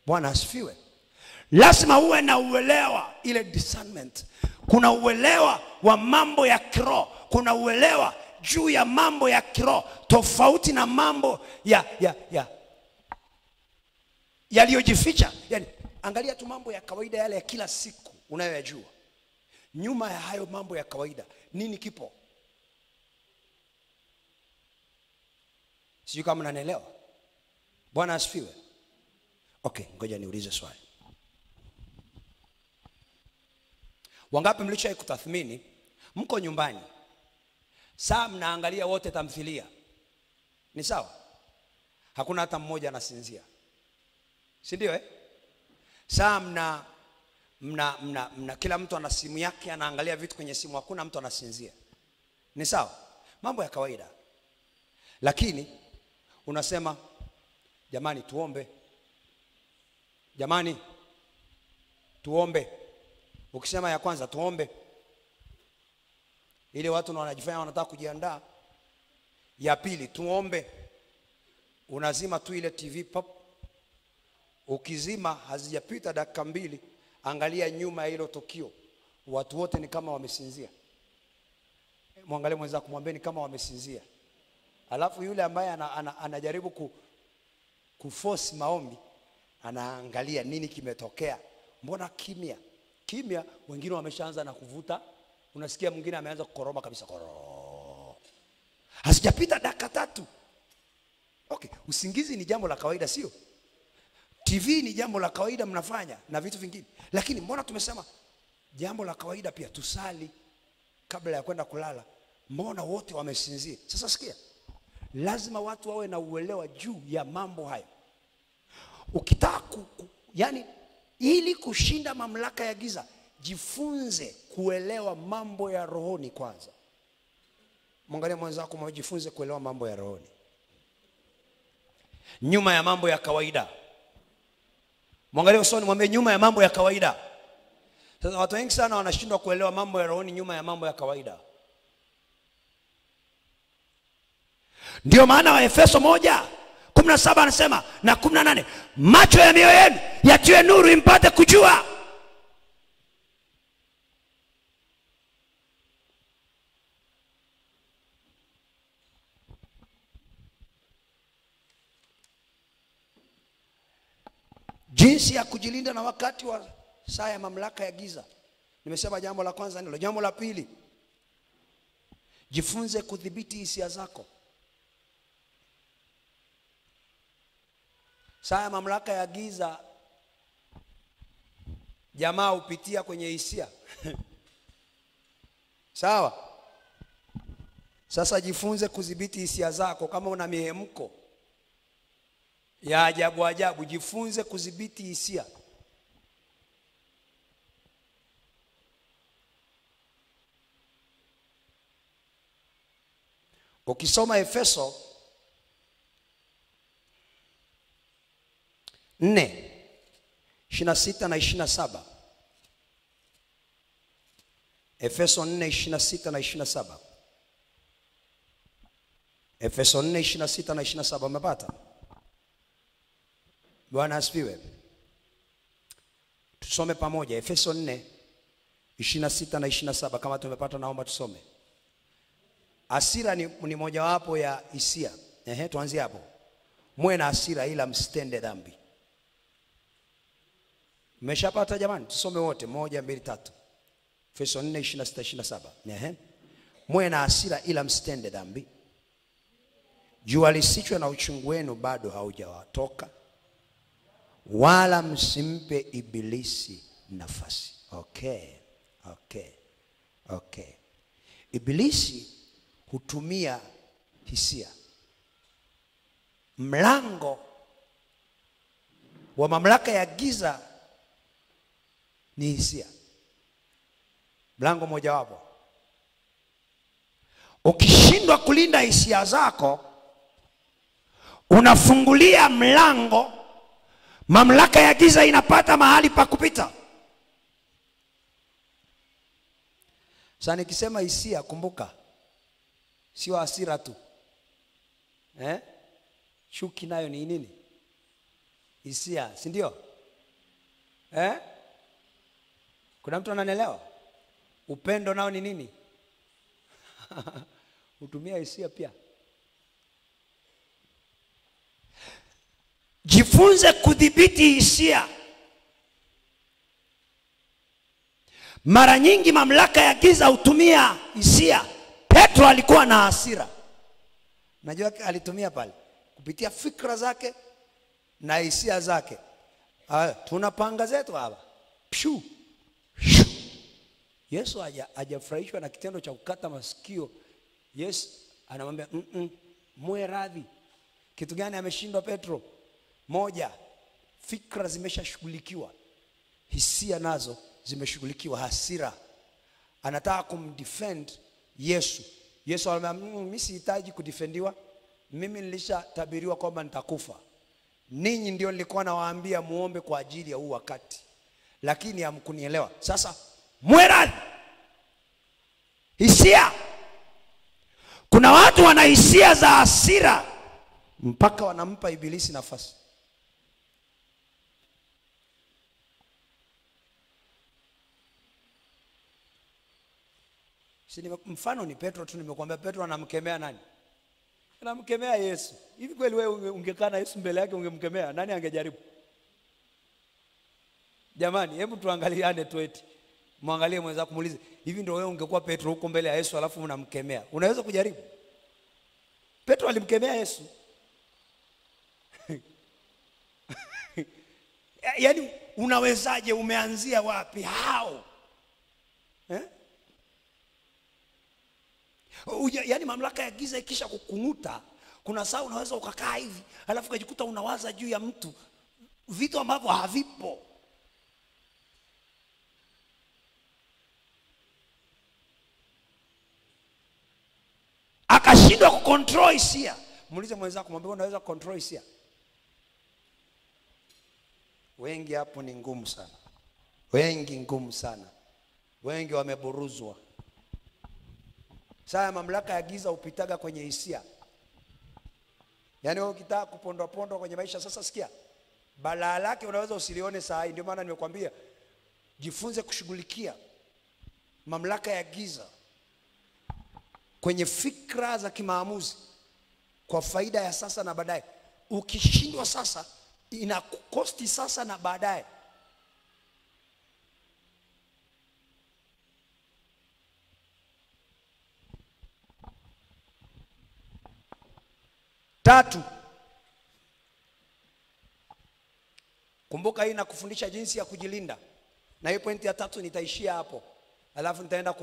Bwana asifiwe. Lazima uwe na uelewa, ile discernment. Kuna uelewa wa mambo ya kiroho, kuna uelewa juu ya mambo ya kiroho tofauti na mambo yaliyojificha. Yani angalia tu mambo ya kawaida yale ya kila siku unayoyajua. Nyuma ya hayo mambo ya kawaida nini kipo? Sijui kama unanielewa. Bwana asifiwe. Okay, ngoja niulize swali. Wangapi mlishawahi kutathmini mko nyumbani, saa mnaangalia wote tamthilia, ni sawa? Hakuna hata mmoja anasinzia, si ndio? Saa mna kila mtu ana simu yake, anaangalia vitu kwenye simu, hakuna mtu anasinzia, ni sawa? Mambo ya kawaida. Lakini unasema jamani tuombe, jamani tuombe. Ukisema ya kwanza tuombe, ile watu wanajifanya wanataka kujiandaa. Ya pili tuombe, unazima tu ile TV pop. Ukizima hazijapita dakika 2, angalia nyuma ya hilo tukio, watu wote ni kama wamesinzia. Muangalie mwenzako, kumwambia ni kama wamesinzia. Alafu yule ambaye anajaribu kuforce maombi, anaangalia nini kimetokea. Mbona kimya? Kimya, wengine wameshaanza na kuvuta. Unasikia mwingine ameanza kukoroma kabisa, koroo. Hasijapita dakika 3. Okay, usingizi ni jambo la kawaida, sio? TV ni jambo la kawaida mnafanya na vitu vingine. Lakini mbona tumesema jambo la kawaida pia tusali kabla ya kwenda kulala? Mbona wote wamesinzia? Sasa sikia, lazima watu wawe na uelewa juu ya mambo hayo. Ukitaka yani ili kushinda mamlaka ya giza, jifunze kuelewa mambo ya rohoni kwanza. Mwangalie mwenzako, mjifunze kuelewa mambo ya rohoni nyuma ya mambo ya kawaida. Mwangalie usoni, mwambie nyuma ya mambo ya kawaida. Sasa watu wengi sana wanashindwa kuelewa mambo ya rohoni nyuma ya mambo ya kawaida. Ndio maana wa Efeso 1:17 anasema na 18, macho ya mioyo yenu yatiwe nuru impate kujua. Jinsi ya kujilinda na wakati wa saa ya mamlaka ya giza. Nimesema jambo la kwanza nilo. Jambo la pili, jifunze kudhibiti hisia zako. Saa ya mamlaka ya giza jamaa upitia kwenye hisia. Sawa? Sasa jifunze kudhibiti hisia zako. Kama una mihemko ya ajabu, jifunze kudhibiti hisia. Ukisoma Efeso 4:26 na 27. Efeso 4:26 na 27. Efeso 4:26 na 27, umepata? Bwana asifiwe. Tusome pamoja Efeso 4:26 na 27. Kama tumepata, naomba tusome. Hasira ni mojawapo ya hisia. Tuanzie hapo. Muwe na hasira ila msitende dhambi. Mmeshapata jamani? Tusome wote 1, 2, 3. Efeso 4:26-27. Muwe na hasira ila msitende dhambi. Jua lisichwe na uchungu wenu bado haujawatoka, wala msimpe ibilisi nafasi. Okay. Ibilisi hutumia hisia. Mlango wa mamlaka ya giza ni hisia. Mlango moja wapo. Ukishindwa kulinda hisia zako, unafungulia mlango, mamlaka ya giza inapata mahali pa kupita. Sasa nikisema hisia, kumbuka sio hasira tu. Chuki nayo ni nini? Hisia, si ndio? Kuna mtu ananielewa? Upendo nao ni nini? Utumia hisia pia. Jifunze kudhibiti hisia. Mara nyingi mamlaka ya giza hutumia hisia. Petro alikuwa na hasira. Najua alitumia pale kupitia fikra zake na hisia zake. Tunapanga zetu hapa. Pshu. Yesu hajafurahishwa na kitendo cha kukata masikio. Yesu anamwambia muwe radhi. Kitu gani ameshindwa Petro? Moja, fikra zimeshashughulikiwa. Hisia nazo zimeshughulikiwa. Hasira. Anataka kumdefend Yesu. Yesu anamwambia mimi sihitaji kudefendiwa. Mimi nilishatabiriwa kwamba nitakufa. Ninyi ndio nilikuwa nawaambia muombe kwa ajili ya huu wakati, lakini hamkunielewa. Sasa muwe radhi. Hisia. Kuna watu wana hisia za hasira mpaka wanampa ibilisi nafasi. Mfano ni Petro tu, nimekuambia Petro anamkemea nani? Anamkemea Yesu. Hivi kweli wewe ungekaa na Yesu mbele yake ungemkemea? Nani angejaribu? Jamani, hebu tuangaliane tu eti. Muangalie mwenzako muulize, hivi ndio wewe ungekuwa Petro huko mbele ya Yesu alafu unamkemea? Unaweza kujaribu? Petro alimkemea Yesu. Yaani unawezaje? Umeanzia wapi? How? Yaani mamlaka ya giza ikisha kukunguta, kuna saa unaweza ukakaa hivi alafu ukajikuta unawaza juu ya mtu vitu ambavyo havipo. Akashindwa kucontrol hisia. Muulize mwenzako, mwambie unaweza control hisia? Wengi hapo ni ngumu sana. Wengi ngumu sana. Wengi wameburuzwa. Sasa mamlaka ya giza upitaga kwenye hisia. Yaani wewe ukitaka kupondwa kwenye maisha, sasa sikia. Balaa lake unaweza usilione saa hii. Ndio maana nimekwambia jifunze kushughulikia mamlaka ya giza kwenye fikra za kimaamuzi kwa faida ya sasa na baadaye. Ukishindwa sasa inakukosti sasa na baadaye. Tatu, kumbuka hii nakufundisha jinsi ya kujilinda. Na hiyo pointi ya tatu nitaishia hapo. Alafu nitaenda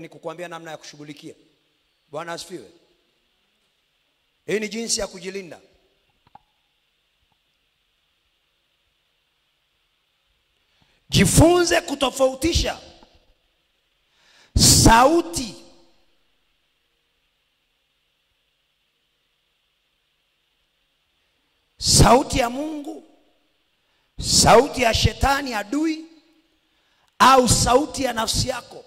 kukuambia namna ya kushughulikia. Bwana asifiwe. Hii ni jinsi ya kujilinda. Jifunze kutofautisha sauti ya Mungu, sauti ya shetani adui, au sauti ya nafsi yako.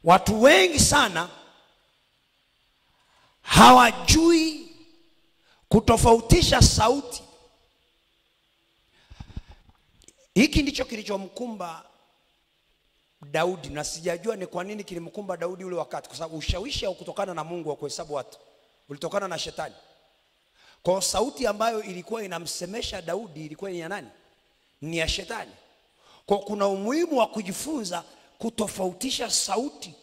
Watu wengi sana hawajui kutofautisha sauti. Hiki ndicho kilichomkumba Daudi, na sijajua ni kwa nini kilimkumba Daudi ule wakati, kwa sababu ushawishi haukutokana na Mungu wa kuhesabu watu, ulitokana na shetani. Kwa sauti ambayo ilikuwa inamsemesha Daudi ilikuwa ni ya nani? Ni ya shetani. Kwa kuna umuhimu wa kujifunza kutofautisha sauti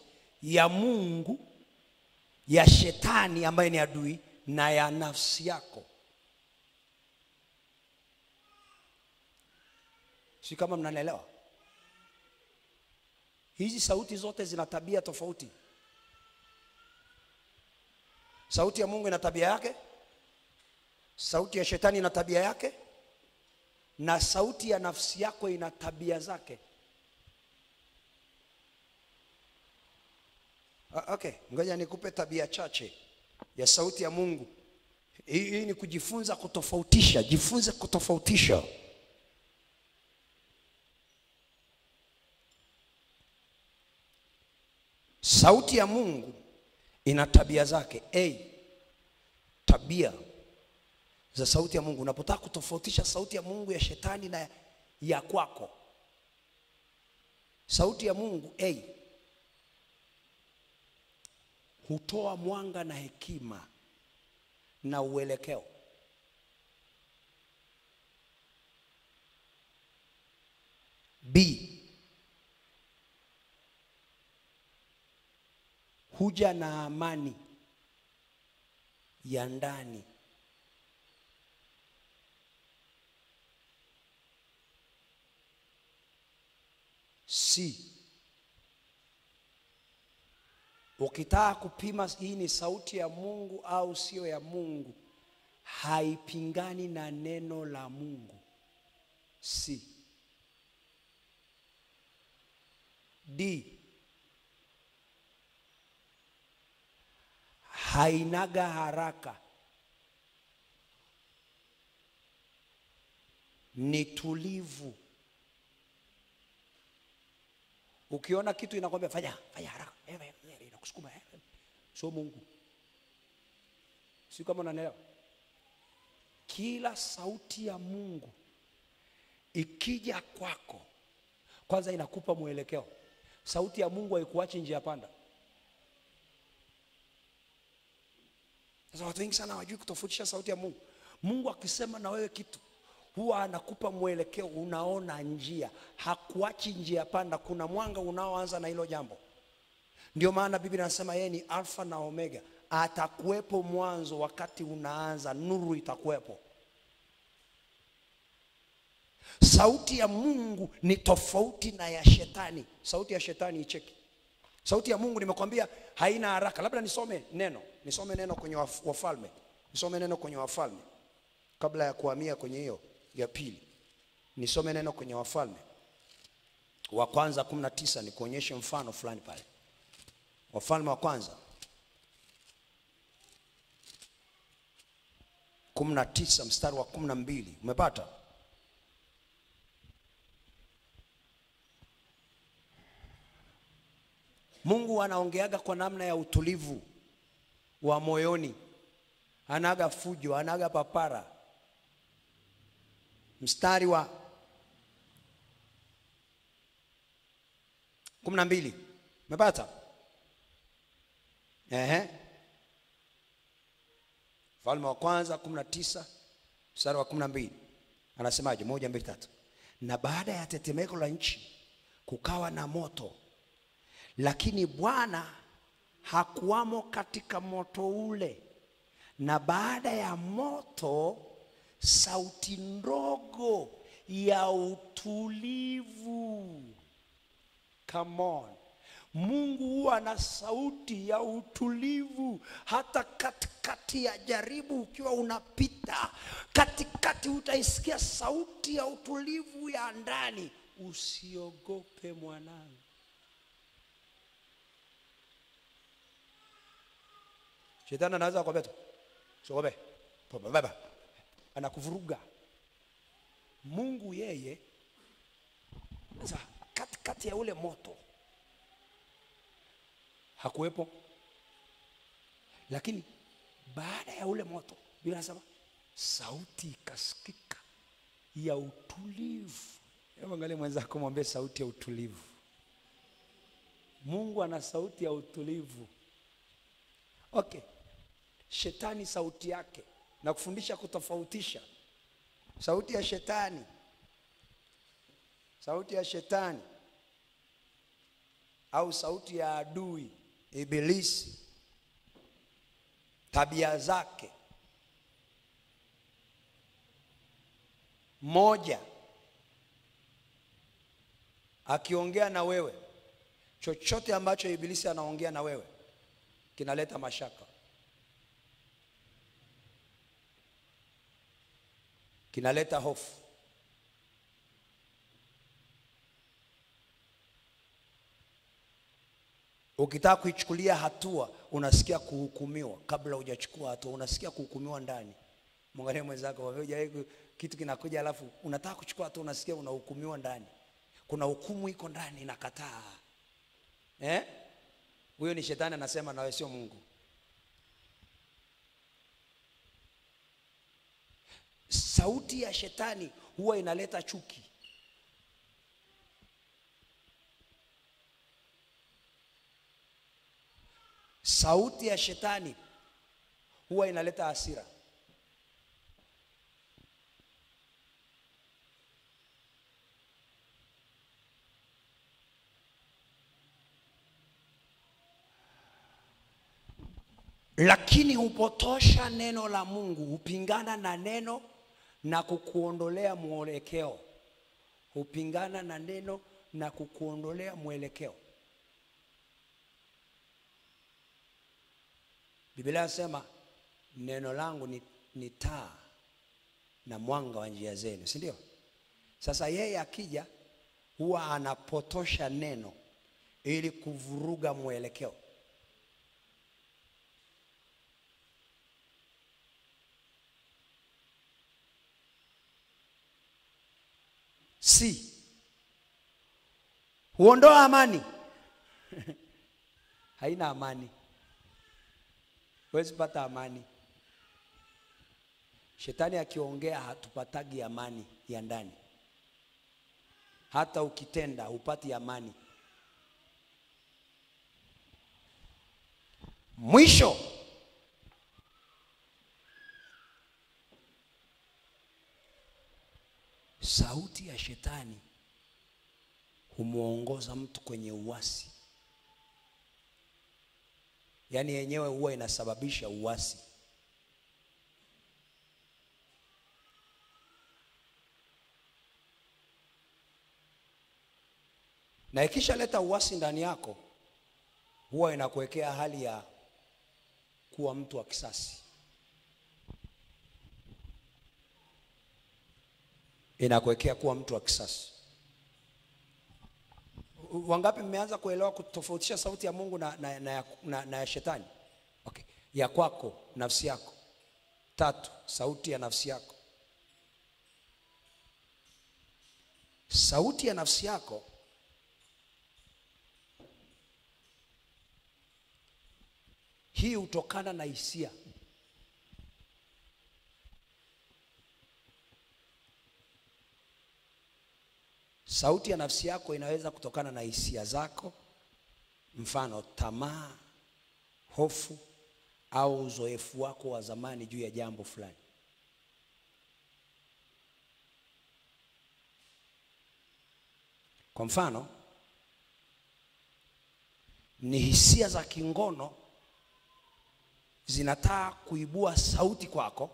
ya Mungu, ya shetani ambaye ni adui, na ya nafsi yako. Si kama mnanielewa? Hizi sauti zote zina tabia tofauti. Sauti ya Mungu ina tabia yake, sauti ya shetani ina tabia yake, na sauti ya nafsi yako ina tabia zake. Okay, ngoja nikupe tabia chache ya sauti ya Mungu. Hii ni kujifunza kutofautisha. Jifunze kutofautisha. Sauti ya Mungu ina tabia zake. Tabia za sauti ya Mungu. Unapotaka kutofautisha sauti ya Mungu ya shetani na ya kwako, Sauti ya Mungu hutoa mwanga na hekima na uelekeo. B, huja na amani ya ndani. C, ukitaka kupima hii ni sauti ya Mungu au sio ya Mungu, haipingani na neno la Mungu. C. D, hainaga haraka, ni tulivu. Ukiona kitu inakwambia fanya haraka, inakusukuma, sio Mungu. Si kama unanielewa? Kila sauti ya Mungu ikija kwako, kwanza inakupa mwelekeo. Sauti ya Mungu haikuachi njia panda. Sasa watu wengi sana hawajui kutofautisha sauti ya Mungu. Mungu akisema na wewe kitu, huwa anakupa mwelekeo, unaona njia. Hakuachi njia panda, kuna mwanga unaoanza na hilo jambo. Ndio maana Biblia inasema yeye ni Alfa na Omega. Atakuwepo mwanzo, wakati unaanza nuru itakuwepo. Sauti ya Mungu ni tofauti na ya shetani. Sauti ya shetani icheki. Sauti ya Mungu nimekwambia haina haraka. Labda nisome neno kwenye Wafalme. Nisome neno kwenye Wafalme kabla ya kuhamia kwenye hiyo ya pili. Nisome neno kwenye Wafalme wa kwanza 19 nikuonyeshe mfano fulani pale. Wafalme wa kwanza 19 mstari wa 12. Umepata? Mungu anaongeaga kwa namna ya utulivu wa moyoni. Anaga fujo, anaga papara. Mstari wa 12. Umepata? Wafalme wa kwanza 19 mstari wa 12. Anasemaje? 1, 2, 3. Na baada ya tetemeko la nchi kukawa na moto, lakini Bwana hakuwamo katika moto ule. Na baada ya moto sauti ndogo ya utulivu. Come on. Mungu huwa na sauti ya utulivu. Hata katikati ya jaribu ukiwa unapita, katikati utaisikia sauti ya utulivu ya ndani. Usiogope mwanangu. Shetani anaweza kukwambia tu, usiogope. Baba anakuvuruga. Mungu yeye sasa katikati ya ule moto hakuwepo. Lakini baada ya ule moto, Biblia inasema sauti ikasikika ya utulivu. Hebu angalia mwenzako, mwambie sauti ya utulivu. Mungu ana sauti ya utulivu. Okay. Shetani sauti yake, na kufundisha kutofautisha sauti ya shetani. Sauti ya shetani au sauti ya adui Ibilisi, tabia zake. Moja, akiongea na wewe, chochote ambacho Ibilisi anaongea na wewe kinaleta mashaka, kinaleta hofu. Ukitaka kuichukulia hatua, unasikia kuhukumiwa. Kabla hujachukua hatua, unasikia kuhukumiwa ndani. Mwangalie mwenzako, wewe kitu kinakuja alafu unataka kuchukua hatua, unasikia unahukumiwa ndani. Kuna hukumu iko ndani inakataa. Huyo ni shetani anasema na wewe, sio Mungu. Sauti ya shetani huwa inaleta chuki. Sauti ya shetani huwa inaleta hasira. Lakini hupotosha neno la Mungu, hupingana na neno na kukuondolea mwelekeo. Hupingana na neno na kukuondolea mwelekeo. Biblia inasema neno langu ni taa na mwanga wa njia zenu, si ndio? Sasa yeye akija huwa anapotosha neno ili kuvuruga mwelekeo. Si huondoa amani. Haina amani. Huwezi pata amani. Shetani akiongea hatupatagi amani ya ndani. Hata ukitenda hupati amani. Mwisho, sauti ya shetani humuongoza mtu kwenye uasi. Yaani yenyewe huwa inasababisha uasi. Na ikisha leta uasi ndani yako, huwa inakuwekea hali ya kuwa mtu wa kisasi. Inakuwekea kuwa mtu wa kisasi. Wangapi mmeanza kuelewa kutofautisha sauti ya Mungu na ya shetani? Okay. Ya kwako, nafsi yako. 3, sauti ya nafsi yako. Sauti ya nafsi yako hii hutokana na hisia. Sauti ya nafsi yako inaweza kutokana na hisia zako, mfano tamaa, hofu au uzoefu wako wa zamani juu ya jambo fulani. Kwa mfano, ni hisia za kingono zinataka kuibua sauti kwako,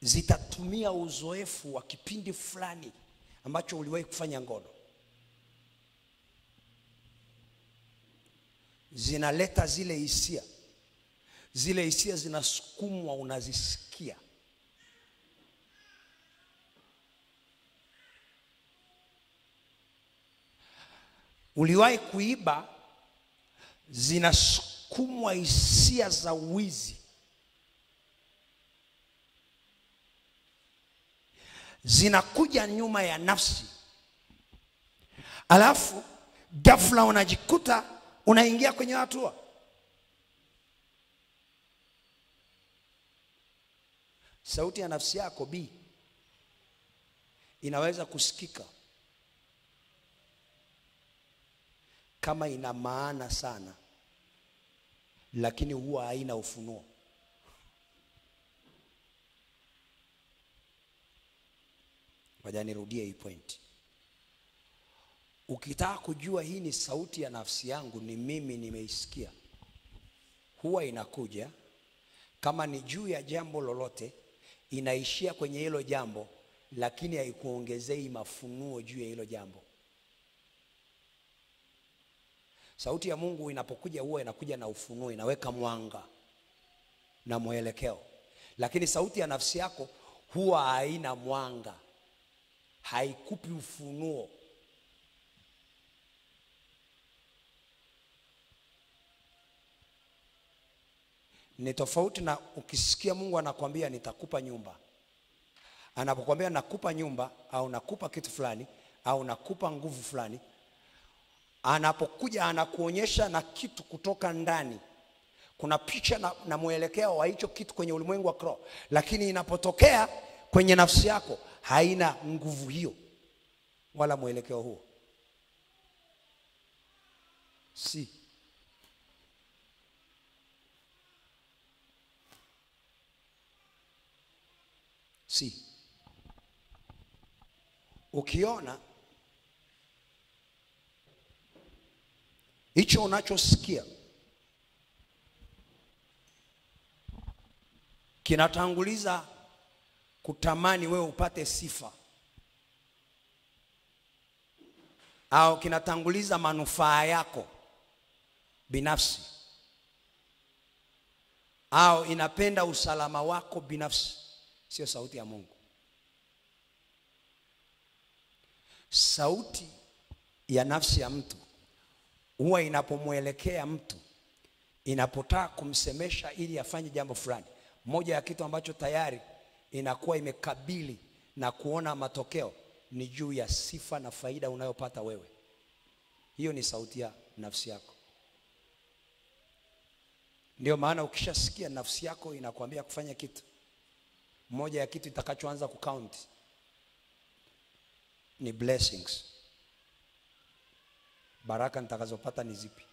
zitatumia uzoefu wa kipindi fulani ambacho uliwahi kufanya ngono. Zinaleta zile hisia. Zile hisia zinasukumwa, unazisikia. Uliwahi kuiba, zinasukumwa hisia za wizi. Zinakuja nyuma ya nafsi. Alafu ghafla unajikuta unaingia kwenye hatua. Sauti ya nafsi yako B inaweza kusikika kama ina maana sana, lakini huwa haina ufunuo. Ngoja nirudie hii point. Ukitaka kujua hii ni sauti ya nafsi yangu, ni mimi nimeisikia, huwa inakuja kama ni juu ya jambo lolote, inaishia kwenye hilo jambo, lakini haikuongezei mafunuo juu ya hilo jambo. Sauti ya Mungu inapokuja huwa inakuja na ufunuo, inaweka mwanga na mwelekeo. Lakini sauti ya nafsi yako huwa haina mwanga, haikupi ufunuo. Ni tofauti na ukisikia Mungu anakuambia nitakupa nyumba. Anapokuambia nakupa nyumba au nakupa kitu fulani au nakupa nguvu fulani, anapokuja anakuonyesha na kitu kutoka ndani. Kuna picha na mwelekeo wa hicho kitu kwenye ulimwengu wa kiroho, lakini inapotokea kwenye nafsi yako haina nguvu hiyo wala mwelekeo huo. Si Si ukiona hicho unachosikia kinatanguliza kutamani wewe upate sifa, au kinatanguliza manufaa yako binafsi, au inapenda usalama wako binafsi, sio sauti ya Mungu. Sauti ya nafsi ya mtu huwa inapomwelekea mtu, inapotaka kumsemesha ili afanye jambo fulani, moja ya kitu ambacho tayari inakuwa imekabili na kuona matokeo ni juu ya sifa na faida unayopata wewe. Hiyo ni sauti ya nafsi yako. Ndio maana ukishasikia nafsi yako inakuambia kufanya kitu, moja ya kitu itakachoanza kucount ni blessings. Baraka nitakazopata ni zipi?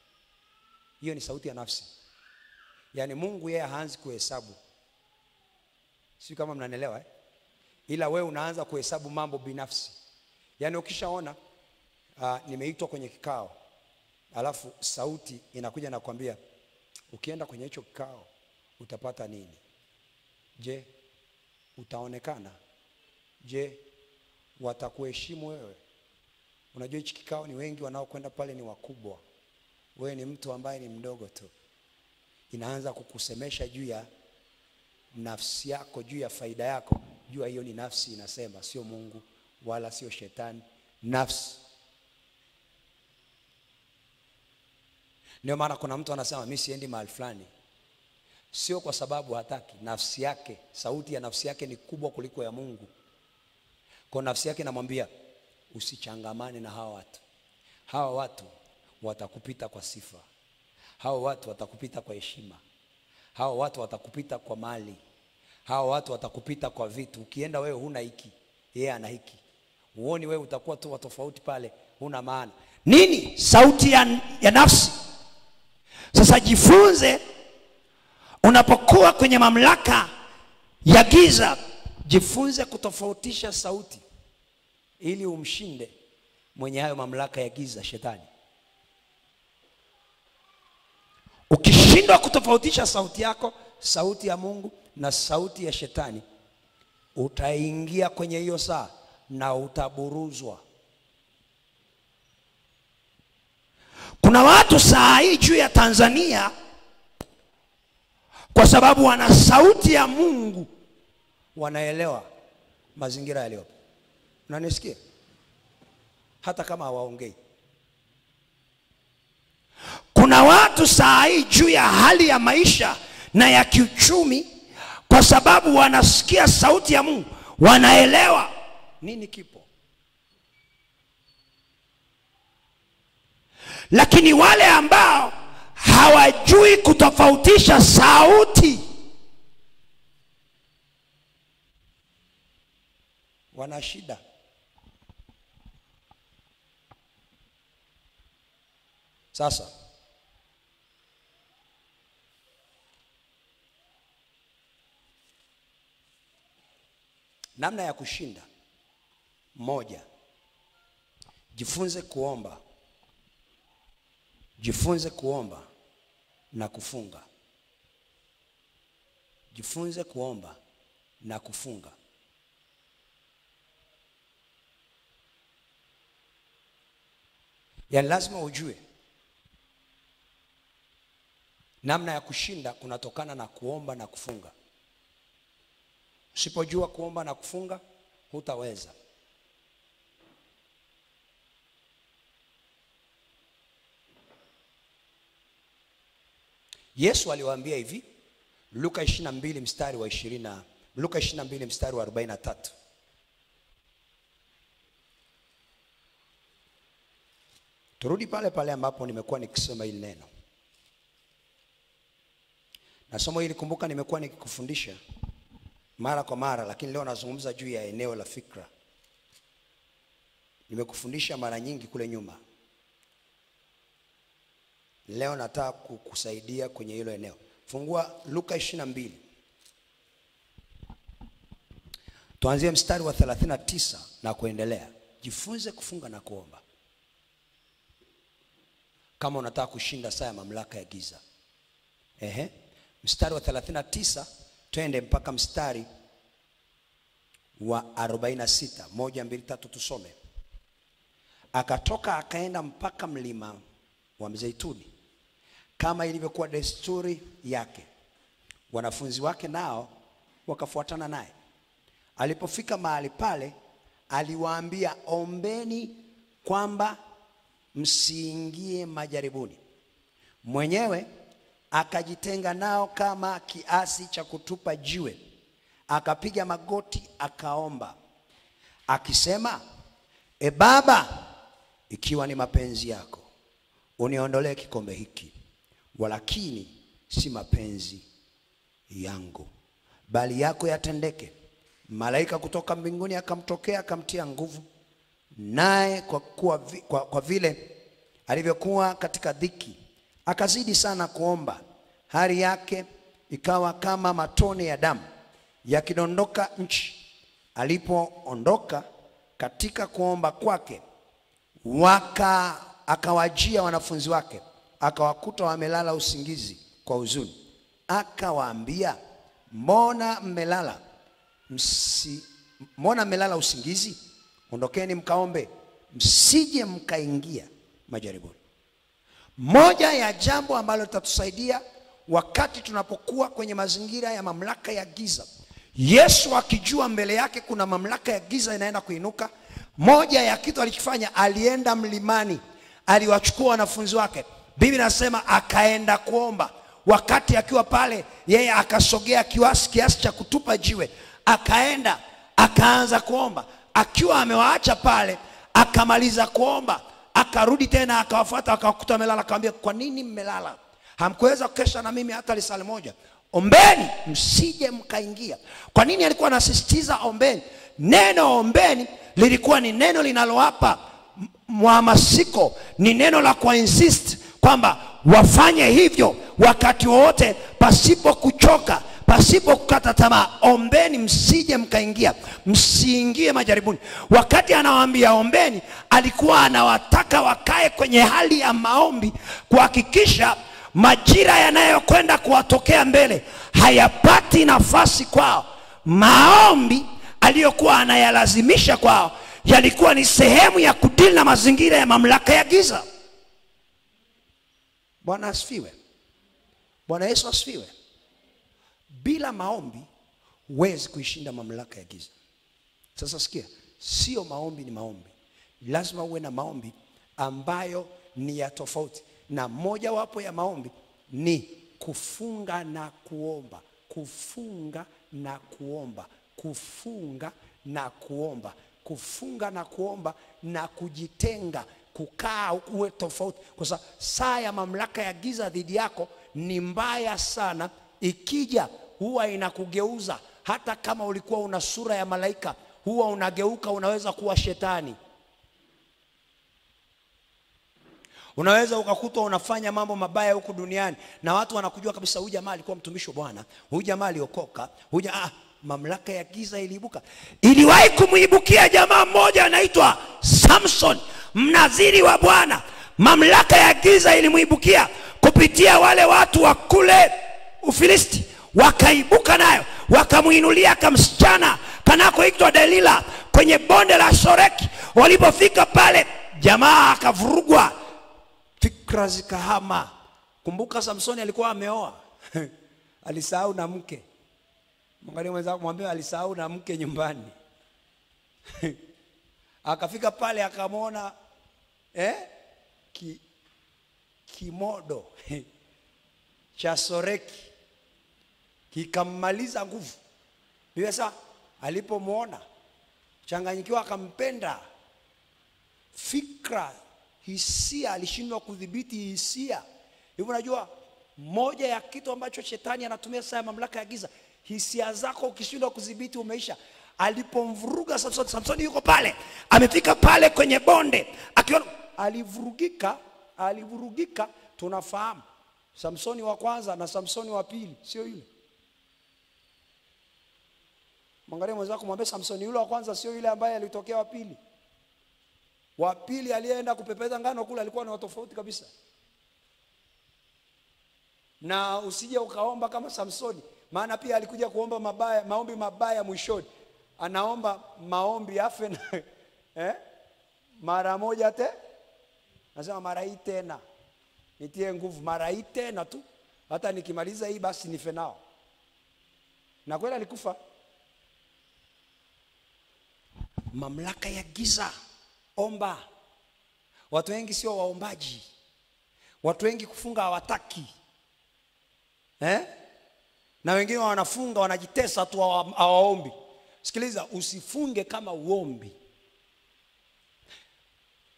Hiyo ni sauti ya nafsi. Yaani Mungu yeye haanzi kuhesabu. Sio kama mnanielewa Ila wewe unaanza kuhesabu mambo binafsi. Yaani ukishaona nimeitwa kwenye kikao, alafu sauti inakuja na kuambia ukienda kwenye hicho kikao utapata nini? Je, utaonekana? Je, watakuheshimu wewe? Unajua hichi kikao ni wengi wanaokwenda pale ni wakubwa. Wewe ni mtu ambaye ni mdogo tu. Inaanza kukusemesha juu ya nafsi yako, juu ya faida yako. Jua hiyo ni nafsi inasema, sio Mungu wala sio shetani, nafsi. Ndio maana kuna mtu anasema mimi siendi mahali fulani, sio kwa sababu hataki. Nafsi yake, sauti ya nafsi yake ni kubwa kuliko ya Mungu. Kwa nafsi yake inamwambia usichangamane na hawa watu. Hawa watu watakupita kwa sifa. Hawa watu watakupita kwa heshima. Hawa watu watakupita kwa mali. Hawa watu watakupita kwa vitu. Ukienda wewe huna hiki, yeye ana hiki. Uone wewe utakuwa tu tofauti pale, huna maana. Nini? Sauti ya nafsi. Sasa jifunze, unapokuwa kwenye mamlaka ya giza, jifunze kutofautisha sauti ili umshinde mwenye hayo mamlaka ya giza, shetani. Ukishindwa kutofautisha sauti yako, sauti ya Mungu na sauti ya shetani, utaingia kwenye hiyo saa na utaburuzwa. Kuna watu saa hii juu ya Tanzania, kwa sababu wana sauti ya Mungu, wanaelewa mazingira yaliyopo. Unanisikia? Hata kama hawaongei. Kuna watu saa hii juu ya hali ya maisha na ya kiuchumi, kwa sababu wanasikia sauti ya Mungu, wanaelewa nini kipo. Lakini wale ambao hawajui kutofautisha sauti, wana shida. Sasa namna ya kushinda: moja, jifunze kuomba. Jifunze kuomba na kufunga. Jifunze kuomba na kufunga. Ya lazima ujue namna ya kushinda kunatokana na kuomba na kufunga. Usipojua kuomba na kufunga, hutaweza. Yesu aliwaambia hivi, Luka 22 mstari wa 20, Luka 22 mstari wa 43. Turudi pale pale ambapo nimekuwa nikisema hili neno. Na somo hili kumbuka nimekuwa nikikufundisha mara kwa mara, lakini leo nazungumza juu ya eneo la fikra. Nimekufundisha mara nyingi kule nyuma. Leo nataka kukusaidia kwenye hilo eneo. Fungua Luka 22. Tuanzie mstari wa 39 na kuendelea. Jifunze kufunga na kuomba kama unataka kushinda saa ya mamlaka ya giza. Mstari wa 39 twende mpaka mstari wa 46. 1, 2, 3 tusome. Akatoka akaenda mpaka mlima wa Mzeituni kama ilivyokuwa desturi yake. Wanafunzi wake nao wakafuatana naye. Alipofika mahali pale, aliwaambia, ombeni kwamba msiingie majaribuni. Mwenyewe akajitenga nao kama kiasi cha kutupa jiwe, akapiga magoti akaomba akisema, E Baba, ikiwa ni mapenzi yako, uniondolee kikombe hiki, walakini si mapenzi yangu bali yako yatendeke. Malaika kutoka mbinguni akamtokea akamtia nguvu, naye kwa vile alivyokuwa katika dhiki akazidi sana kuomba. Hali yake ikawa kama matone ya damu yakidondoka nchi. Alipoondoka katika kuomba kwake, akawajia wanafunzi wake, akawakuta wamelala usingizi kwa huzuni. Akawaambia, mbona mmelala usingizi? Ondokeni mkaombe, msije mkaingia majaribuni. Moja ya jambo ambalo litatusaidia wakati tunapokuwa kwenye mazingira ya mamlaka ya giza, Yesu akijua mbele yake kuna mamlaka ya giza inaenda kuinuka, moja ya kitu alichofanya, alienda mlimani, aliwachukua wanafunzi wake. Biblia inasema akaenda kuomba. Wakati akiwa pale, yeye akasogea kiasi cha kutupa jiwe, akaenda akaanza kuomba. Akiwa amewaacha pale, akamaliza kuomba, akarudi tena akawafuata, akawakuta wamelala. Akamwambia, kwa nini mmelala? Hamkuweza kukesha na mimi hata lisali moja? Ombeni msije mkaingia. Kwa nini alikuwa anasisitiza ombeni? Neno ombeni lilikuwa ni neno linalowapa mhamasiko, ni neno la kuinsist kwamba wafanye hivyo wakati wote, pasipo kuchoka, pasipo kukata tamaa. Ombeni msije mkaingia, msiingie majaribuni. Wakati anawaambia ombeni, alikuwa anawataka wakae kwenye hali ya maombi, kuhakikisha majira yanayokwenda kuwatokea mbele hayapati nafasi kwao. Maombi aliyokuwa anayalazimisha kwao yalikuwa ni sehemu ya kudili na mazingira ya mamlaka ya giza. Bwana asifiwe. Bwana Yesu asifiwe. Bila maombi huwezi kuishinda mamlaka ya giza. Sasa sikia, sio maombi ni maombi. Lazima uwe na maombi ambayo ni ya tofauti. Na moja wapo ya maombi ni kufunga na kuomba. Kufunga na kuomba. Kufunga na kuomba. Kufunga na kuomba na kujitenga, kukaa uwe tofauti. Kwa sababu saa ya mamlaka ya giza dhidi yako ni mbaya sana. Ikija huwa inakugeuza. Hata kama ulikuwa una sura ya malaika, huwa unageuka, unaweza kuwa shetani. Unaweza ukakutwa unafanya mambo mabaya huku duniani, na watu wanakujua kabisa, huyu jamaa alikuwa mtumishi wa Bwana, huyu jamaa aliokoka, mamlaka ya giza iliibuka. Iliwahi kumuibukia jamaa mmoja anaitwa Samson, mnaziri wa Bwana. Mamlaka ya giza ilimuibukia kupitia wale watu wa kule Ufilisti, wakaibuka nayo, wakamuinulia kamsichana kanakoitwa Delila kwenye bonde la Soreki. Walipofika pale, jamaa akavurugwa, fikra zikahama. Kumbuka Samsoni alikuwa ameoa. Alisahau na mke. Mwangalie mwenzako, mwambie alisahau na mke nyumbani. Akafika pale akamwona kimodo cha Soreki, kikammaliza nguvu. Biblia sasa alipomwona changanyikiwa, akampenda. Fikra, hisia, alishindwa kudhibiti hisia. Hivyo unajua moja ya kitu ambacho shetani anatumia saa ya mamlaka ya giza, hisia zako ukishindwa kudhibiti umeisha. Alipomvuruga Samsoni yuko pale, amefika pale kwenye bonde, akiona alivurugika. Tunafahamu Samsoni wa kwanza na Samsoni wa pili, sio yule. Mwangalie mwenzako mwambie Samsoni yule wa kwanza sio yule ambaye alitokea wa pili. Wa pili aliyeenda kupepeta ngano kule alikuwa na tofauti kabisa. Na usije ukaomba kama Samsoni, maana pia alikuja kuomba maombi mabaya mwishoni. Anaomba maombi afe na mara moja nasema mara hii tena nitie nguvu, mara hii tena tu, hata nikimaliza hii basi nife nao. Na kweli alikufa. Mamlaka ya giza. Omba. Watu wengi sio waombaji. Watu wengi kufunga hawataki. Na wengine wanafunga wanajitesa tu, hawaombi. Sikiliza, usifunge kama uombi.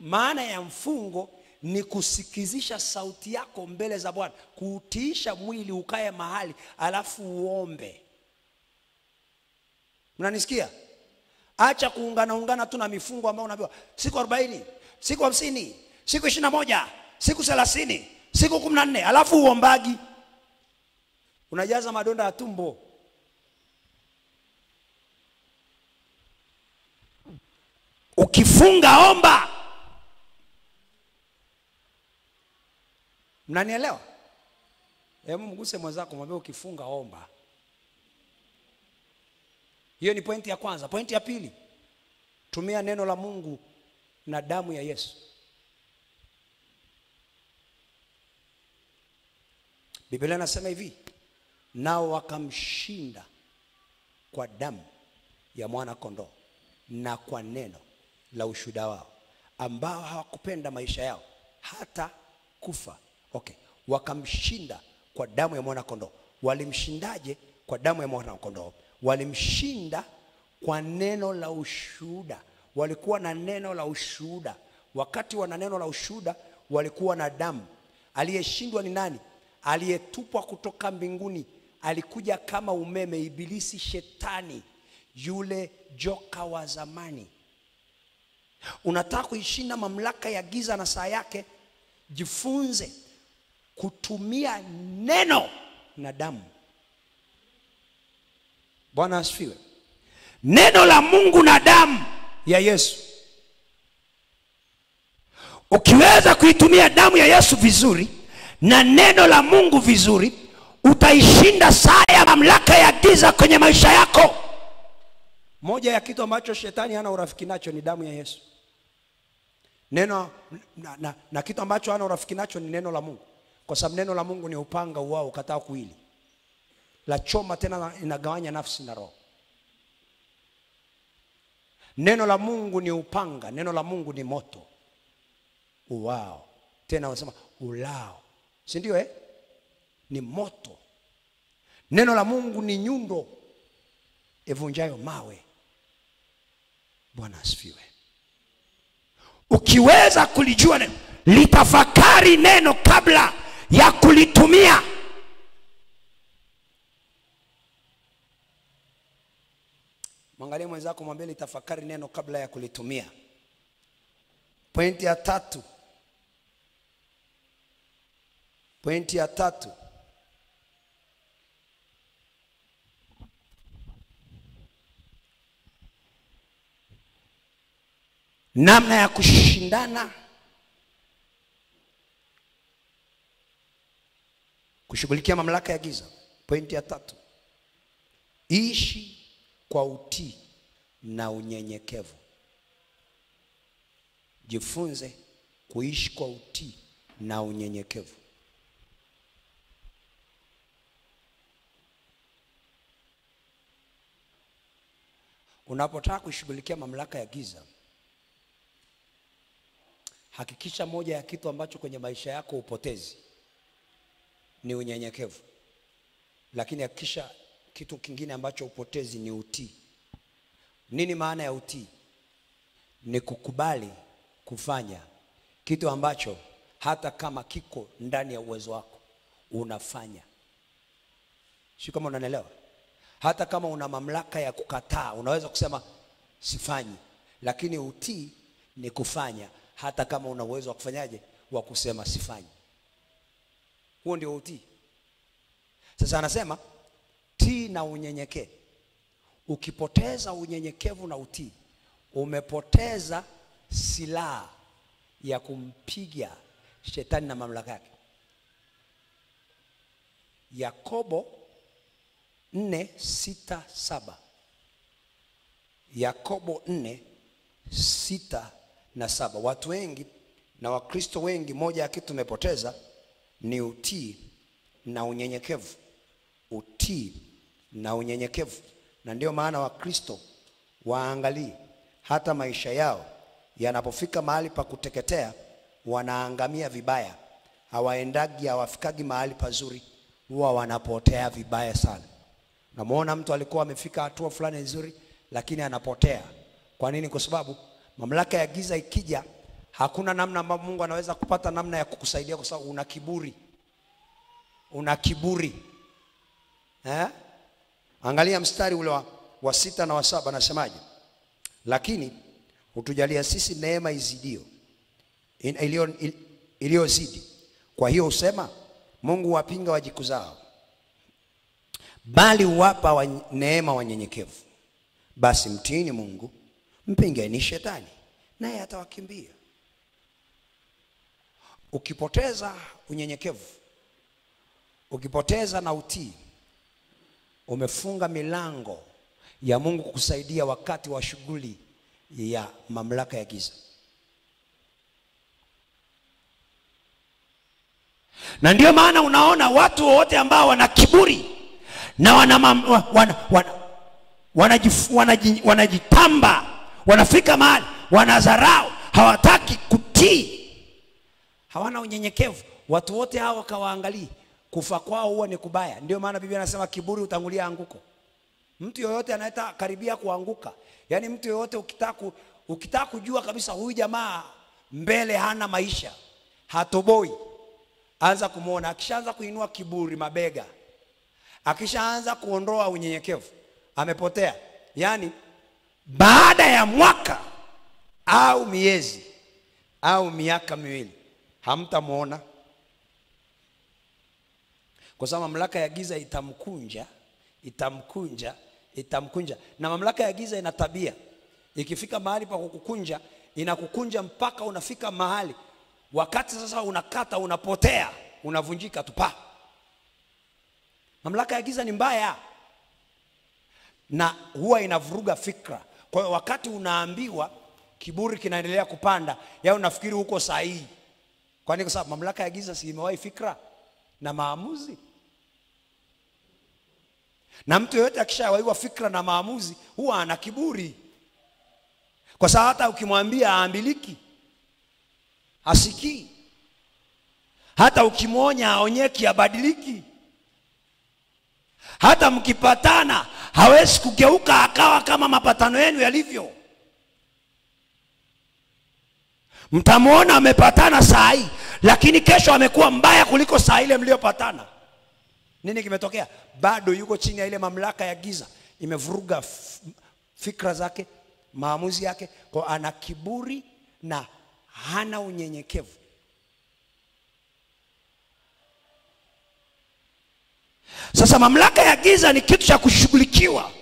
Maana ya mfungo ni kusikizisha sauti yako mbele za Bwana, kuutiisha mwili ukae mahali alafu uombe. Mnanisikia? Acha kuungana tu na mifungo ambayo unaambiwa siku 40, siku 50, siku 21, siku 30, siku 14, alafu uombagi. Unajaza madonda ya tumbo. Ukifunga omba. Mnanielewa? Hebu mguse mwenzako mwambie ukifunga omba. Hiyo ni pointi ya kwanza. Pointi ya pili, tumia neno la Mungu na damu ya Yesu. Biblia inasema hivi, nao wakamshinda kwa damu ya mwana kondoo na kwa neno la ushuhuda wao, ambao hawakupenda maisha yao hata kufa. Okay, wakamshinda kwa damu ya mwana kondoo. Walimshindaje kwa damu ya mwana kondoo? Walimshinda kwa neno la ushuhuda. Walikuwa na neno la ushuhuda. Wakati wana neno la ushuhuda walikuwa na damu. Aliyeshindwa ni nani? Aliyetupwa kutoka mbinguni. Alikuja kama umeme, ibilisi, shetani, yule joka wa zamani. Unataka kuishinda mamlaka ya giza na saa yake? Jifunze kutumia neno na damu. Bwana asifiwe. Neno la Mungu na damu ya Yesu. Ukiweza kuitumia damu ya Yesu vizuri na neno la Mungu vizuri, utaishinda saa ya mamlaka ya giza kwenye maisha yako. Moja ya kitu ambacho shetani hana urafiki nacho ni damu ya Yesu. Neno na kitu ambacho hana urafiki nacho ni neno la Mungu. Kwa sababu neno la Mungu ni upanga uwao ukataa kuwili. La choma tena inagawanya nafsi na roho. Neno la Mungu ni upanga, neno la Mungu ni moto uwao. Tena wanasema ulao. Si ndio Ni moto. Neno la Mungu ni nyundo evunjayo mawe. Bwana asifiwe. Ukiweza kulijua neno, litafakari neno kabla ya kulitumia. Mwangalie mwenzako mwambie litafakari neno kabla ya kulitumia. Pointi ya tatu. Namna ya kushindana, kushughulikia mamlaka ya giza. Pointi ya tatu, ishi kwa utii na unyenyekevu. Jifunze kuishi kwa utii na unyenyekevu. Unapotaka kushughulikia mamlaka ya giza, hakikisha moja ya kitu ambacho kwenye maisha yako upotezi ni unyenyekevu. Lakini hakikisha kitu kingine ambacho upotezi ni utii. Nini maana ya utii? Ni kukubali kufanya kitu ambacho hata kama kiko ndani ya uwezo wako unafanya. Sio kama unanielewa? Hata kama una mamlaka ya kukataa, unaweza kusema sifanyi. Lakini utii ni kufanya hata kama una uwezo wa kufanyaje, wa kusema sifanyi. Huo ndio utii. Sasa anasema tii na unyenyekee. Ukipoteza unyenyekevu na utii, umepoteza silaha ya kumpiga shetani na mamlaka yake. Yakobo 4:6-7. Yakobo 4:6-7. Watu wengi na Wakristo wengi, moja ya kitu tumepoteza ni utii na unyenyekevu. Utii na unyenyekevu. Na ndio maana Wakristo waangalie hata maisha yao yanapofika mahali pa kuteketea, wanaangamia vibaya. Hawafikagi mahali pazuri, huwa wanapotea vibaya sana. Namuona mtu alikuwa amefika hatua fulani nzuri, lakini anapotea. Kwa nini? Kwa sababu mamlaka ya giza ikija, hakuna namna ambayo Mungu anaweza kupata namna ya kukusaidia, kwa sababu una kiburi. Una kiburi. Angalia mstari ule wa 6 na wa 7, anasemaje? Lakini utujalia sisi neema izidio, iliyozidi. Kwa hiyo usema, Mungu wapinga wajikuzao, bali huwapa neema wanyenyekevu. Basi mtiini Mungu, mpingeni shetani, naye atawakimbia. Ukipoteza unyenyekevu, ukipoteza na utii, umefunga milango ya Mungu kusaidia wakati wa shughuli ya mamlaka ya giza. Na ndio maana unaona watu wote ambao wana kiburi na wanajitamba, wanafika mahali wanadharau, hawataki kutii, hawana unyenyekevu. Watu wote hao kawaangalie, kufa kwao huwa ni kubaya. Ndio maana Biblia inasema kiburi utangulia anguko. Mtu yoyote anayetaka karibia kuanguka, yani mtu yoyote ukitaka kujua kabisa huyu jamaa mbele hana maisha, hatoboi, anza kumuona. Akishaanza kuinua kiburi mabega, akishaanza kuondoa unyenyekevu, amepotea. Yani baada ya mwaka au miezi au miaka miwili hamtamuona, kwa sababu mamlaka ya giza itamkunja. Na mamlaka ya giza ina tabia, ikifika mahali pa kukukunja, inakukunja mpaka unafika mahali, wakati sasa unakata, unapotea, unavunjika tu pa. Mamlaka ya giza ni mbaya na huwa inavuruga fikra. Kwa hiyo wakati unaambiwa kiburi kinaendelea kupanda, yao unafikiri huko sahihi. Kwa nini? Kwa sababu mamlaka ya giza si imewahi fikra na maamuzi. Na mtu yote akishawaiwa fikra na maamuzi, huwa ana kiburi. Kwa sababu hata ukimwambia aambiliki, hasikii. Hata ukimwonya aonyeki, abadiliki. Hata mkipatana hawezi kugeuka akawa kama mapatano yenu yalivyo. Mtamuona amepatana saa hii, lakini kesho amekuwa mbaya kuliko saa ile mliopatana. Nini kimetokea? Bado yuko chini ya ile mamlaka ya giza, imevuruga fikra zake, maamuzi yake, kwa ana kiburi na hana unyenyekevu. Sasa mamlaka ya giza ni kitu cha kushughulikiwa.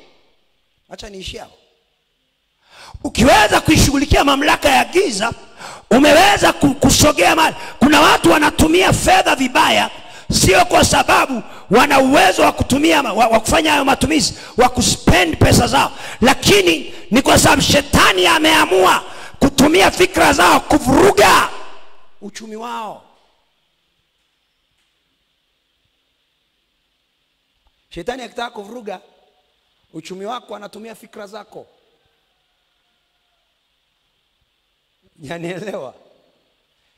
Acha niishie hapo. Ukiweza kuishughulikia mamlaka ya giza, umeweza kusogea mahali. Kuna watu wanatumia fedha vibaya, sio kwa sababu wana uwezo wa kutumia wa kufanya hayo matumizi, wa kuspend pesa zao, lakini ni kwa sababu shetani ameamua kutumia fikra zao kuvuruga uchumi wao. Shetani akitaka kuvuruga uchumi wako, anatumia fikra zako. Yanielewa?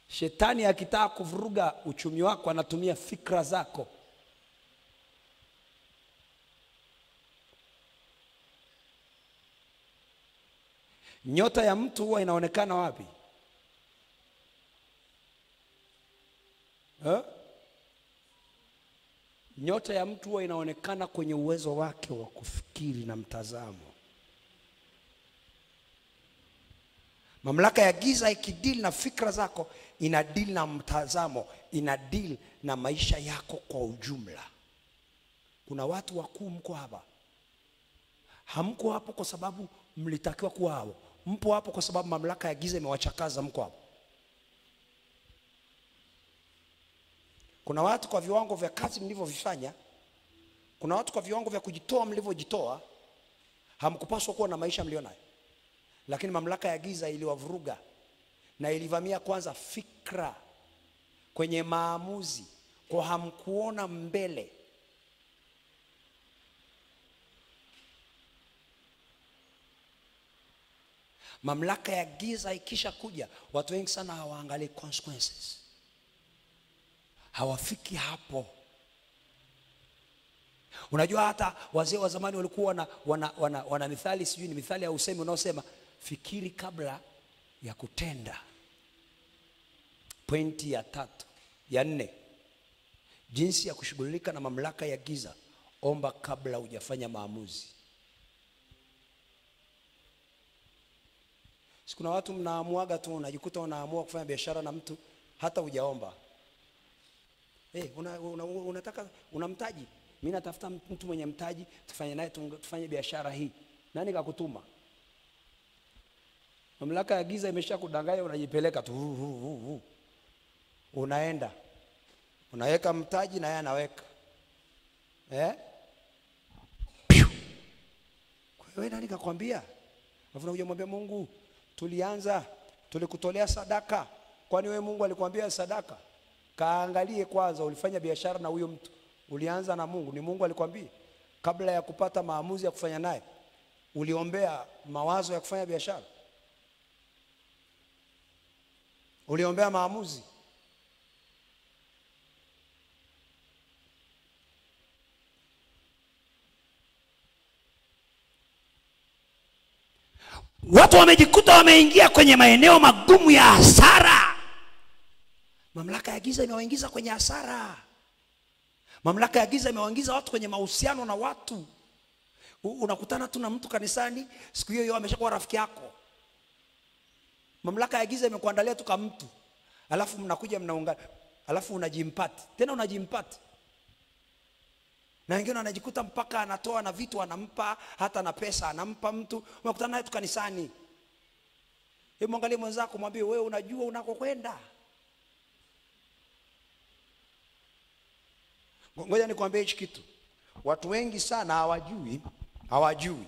Shetani akitaka kuvuruga uchumi wako, anatumia fikra zako. Nyota ya mtu huwa inaonekana wapi? Nyota ya mtu huwa inaonekana kwenye uwezo wake wa kufikiri na mtazamo. Mamlaka ya giza ikidili na fikra zako, inadili na mtazamo, inadili na maisha yako kwa ujumla. Kuna watu wakuu mko hapa, Hamko hapo kwa sababu mlitakiwa kuwa hapo. Mpo hapo kwa sababu mamlaka ya giza imewachakaza, mko hapo. Kuna watu kwa viwango vya kazi mlivyovifanya, kuna watu kwa viwango vya kujitoa mlivyojitoa, hamkupaswa kuwa na maisha mlionayo. Lakini mamlaka ya giza iliwavuruga na ilivamia kwanza fikra kwenye maamuzi, kwa hamkuona mbele. Mamlaka ya giza ikisha kuja, watu wengi sana hawaangalii consequences. Hawafiki hapo. Unajua hata wazee wa zamani walikuwa wana mithali, sijui ni mithali au usemi unaosema fikiri kabla ya kutenda. Pointi ya 3, ya 4. Jinsi ya kushughulika na mamlaka ya giza: omba kabla hujafanya maamuzi. Sikuna watu mnaamuaga tu, unajikuta unaamua kufanya biashara na mtu hata hujaomba. Unataka unamtaji, mimi natafuta mtu mwenye mtaji, tufanye naye tufanye biashara hii. Nani kakutuma? Mamlaka ya giza imeshakudanganya, unajipeleka tu. Unaenda, unaweka mtaji na yeye anaweka. Wewe nani kakwambia? Alafu unakuja kumwambia Mungu, tulikutolea sadaka. Kwani wewe Mungu alikwambia sadaka? Kaangalie kwanza, ulifanya biashara na huyo mtu, ulianza na Mungu? Ni Mungu alikwambia? Kabla ya kupata maamuzi ya kufanya naye, uliombea mawazo ya kufanya biashara? Uliombea maamuzi? Watu wamejikuta wameingia kwenye maeneo magumu ya hasara. Mamlaka ya giza imewaingiza kwenye hasara. Mamlaka ya giza imewaingiza watu kwenye mahusiano na watu. Unakutana tu na mtu kanisani, siku hiyo ameshakuwa rafiki yako. Mamlaka ya giza imekuandalia tu kama mtu, alafu mnakuja mnaungana, alafu unajimpati. Tena unajimpati. Na wengine wanajikuta mpaka anatoa na vitu anampa, hata na pesa anampa mtu. Unakutana naye tu kanisani. Hebu mwangalie mwenzako, mwambie wewe unajua unakokwenda. Ngoja nikwambie hichi kitu. Watu wengi sana hawajui.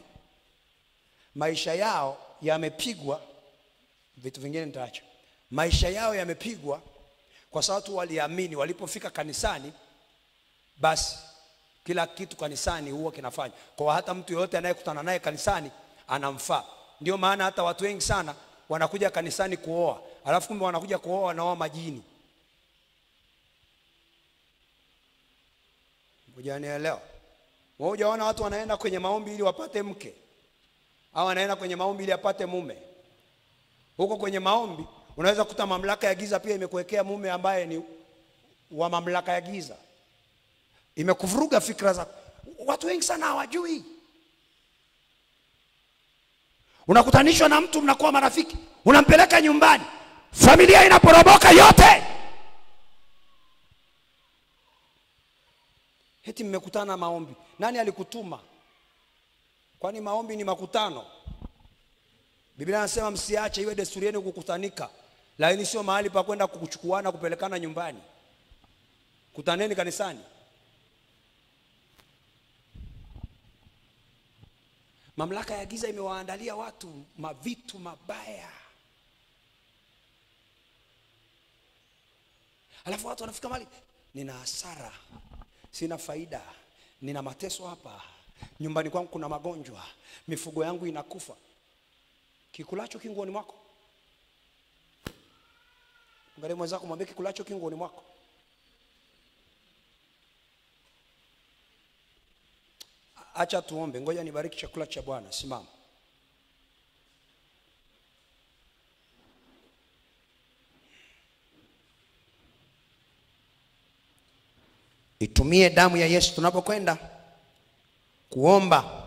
Maisha yao yamepigwa, vitu vingine nitaacha. Maisha yao yamepigwa kwa sababu waliamini walipofika kanisani, basi kila kitu kanisani huwa kinafanya. Kwa hata mtu yote anayekutana naye kanisani anamfaa. Ndio maana hata watu wengi sana wanakuja kanisani kuoa, alafu kumbe wanakuja kuoa wanaoa majini. Hujanielewa? Wewe hujaona watu wanaenda kwenye maombi ili wapate mke, au wanaenda kwenye maombi ili apate mume? Huko kwenye maombi unaweza kukuta mamlaka ya giza pia imekuwekea mume ambaye ni wa mamlaka ya giza. Imekuvuruga fikra zako. Watu wengi sana hawajui. Unakutanishwa na mtu, mnakuwa marafiki, unampeleka nyumbani, familia inaporomoka yote. Eti mmekutana maombi. Nani alikutuma? Kwani maombi ni makutano? Biblia inasema msiache iwe desturi yenu kukutanika, lakini sio mahali pa kwenda kukuchukuana kupelekana nyumbani. Kutaneni kanisani. Mamlaka ya giza imewaandalia watu mavitu mabaya. Alafu watu wanafika mahali, nina hasara, sina faida, nina mateso hapa, nyumbani kwangu kuna magonjwa, mifugo yangu inakufa. Kikulacho kinguoni mwako. Angalia mwenzako, mwambie kikulacho kinguoni mwako. Acha tuombe. Ngoja nibariki chakula cha Bwana. Simama. Itumie damu ya Yesu tunapokwenda kuomba.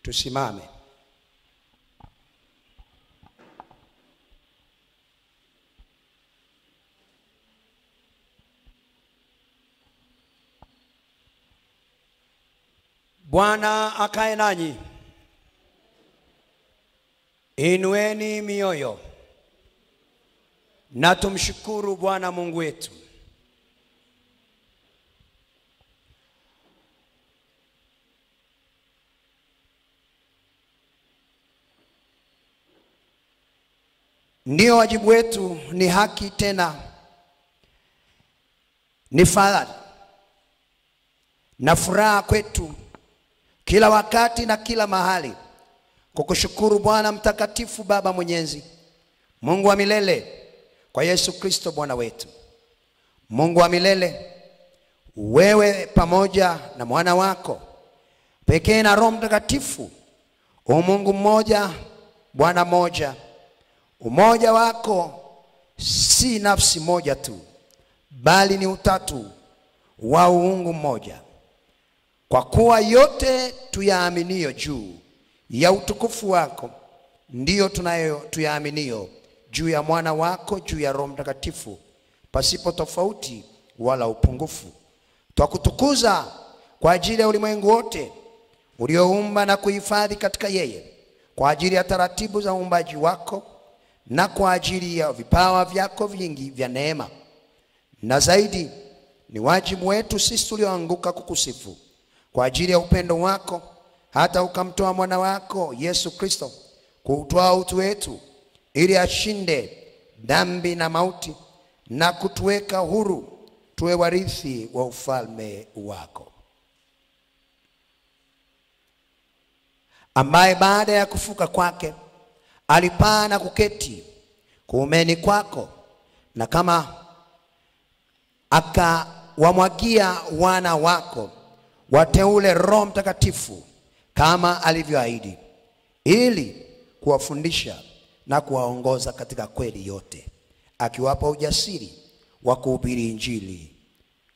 Tusimame. Bwana akae nanyi. Inueni mioyo na tumshukuru Bwana Mungu wetu. Ndio wajibu wetu, ni haki, tena ni fadhili na furaha kwetu kila wakati na kila mahali kukushukuru Bwana mtakatifu, Baba mwenyezi, Mungu wa milele, kwa Yesu Kristo Bwana wetu. Mungu wa milele, wewe pamoja na mwana wako pekee na Roho Mtakatifu, Mungu mmoja, Bwana mmoja. Umoja wako si nafsi moja tu, bali ni utatu wa uungu mmoja. Kwa kuwa yote tuyaaminio juu ya utukufu wako, ndiyo tuyaaminio juu ya mwana wako, juu ya Roho Mtakatifu, pasipo tofauti wala upungufu. Twakutukuza kwa ajili ya ulimwengu wote ulioumba na kuhifadhi katika yeye, kwa ajili ya taratibu za uumbaji wako na kwa ajili ya vipawa vyako vingi vya neema. Na zaidi ni wajibu wetu sisi tulioanguka kukusifu kwa ajili ya upendo wako, hata ukamtoa mwana wako Yesu Kristo kuutoa utu wetu, ili ashinde dhambi na mauti na kutuweka huru tuwe warithi wa ufalme wako, ambaye baada ya kufuka kwake alipaa na kuketi kuumeni kwako, na kama akawamwagia wana wako wateule Roho Mtakatifu kama alivyoahidi, ili kuwafundisha na kuwaongoza katika kweli yote, akiwapa ujasiri wa kuhubiri injili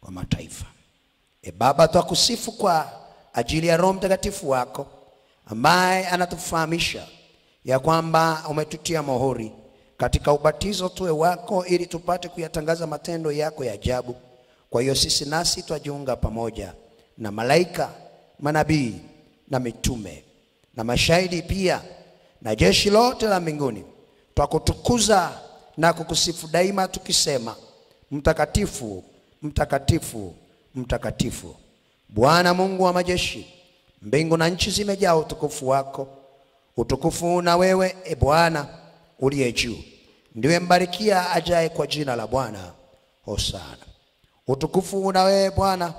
kwa mataifa. Baba, twakusifu kwa ajili ya Roho Mtakatifu wako, ambaye anatufahamisha ya kwamba umetutia muhuri katika ubatizo tuwe wako, ili tupate kuyatangaza matendo yako ya ajabu. Kwa hiyo sisi nasi twajiunga pamoja na malaika, manabii na mitume na mashahidi, pia na jeshi lote la mbinguni, twakutukuza na kukusifu daima, tukisema: mtakatifu, mtakatifu, mtakatifu, Bwana Mungu wa majeshi. Mbingu na nchi zimejaa utukufu wako. Utukufu na wewe, Bwana uliye juu. Ndiwe mbarikia ajaye kwa jina la Bwana. Hosana. Utukufu na wewe Bwana,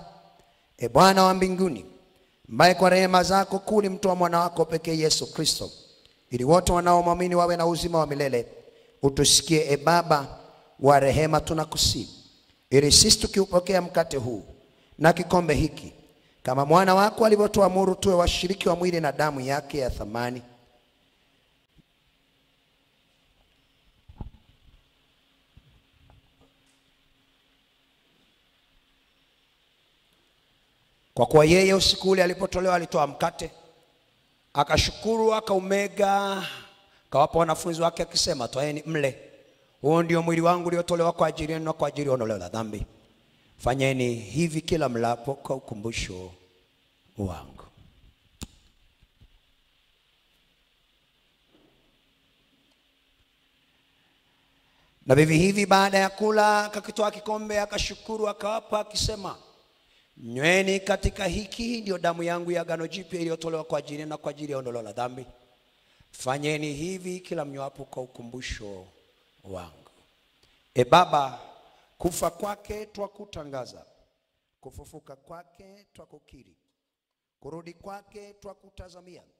Bwana wa mbinguni, ambaye kwa rehema zako kuu ulimtoa mwana wako pekee Yesu Kristo, ili wote wanaomwamini wawe na uzima wa milele. Utusikie Baba wa rehema, tunakusihi, ili sisi tukiupokea mkate huu na kikombe hiki, kama mwana wako alivyotuamuru, tuwe washiriki wa mwili na damu yake ya thamani. Kwa kuwa yeye usiku ule alipotolewa alitoa mkate, akashukuru, akaumega, akawapa wanafunzi wake akisema: twaeni mle, huo ndio mwili wangu uliotolewa kwa ajili yenu na kwa ajili ya ondoleo la dhambi. Fanyeni hivi kila mlapo kwa ukumbusho wangu. Na vivi hivi baada ya kula, akakitoa kikombe, akashukuru, akawapa akisema: nyweni katika hiki, ndio damu yangu ya agano jipya iliyotolewa kwa ajili na kwa ajili ya ondoleo la dhambi. Fanyeni hivi kila mnywapo kwa ukumbusho wangu. Baba, kufa kwake twakutangaza, kufufuka kwake twakukiri, kurudi kwake twakutazamia.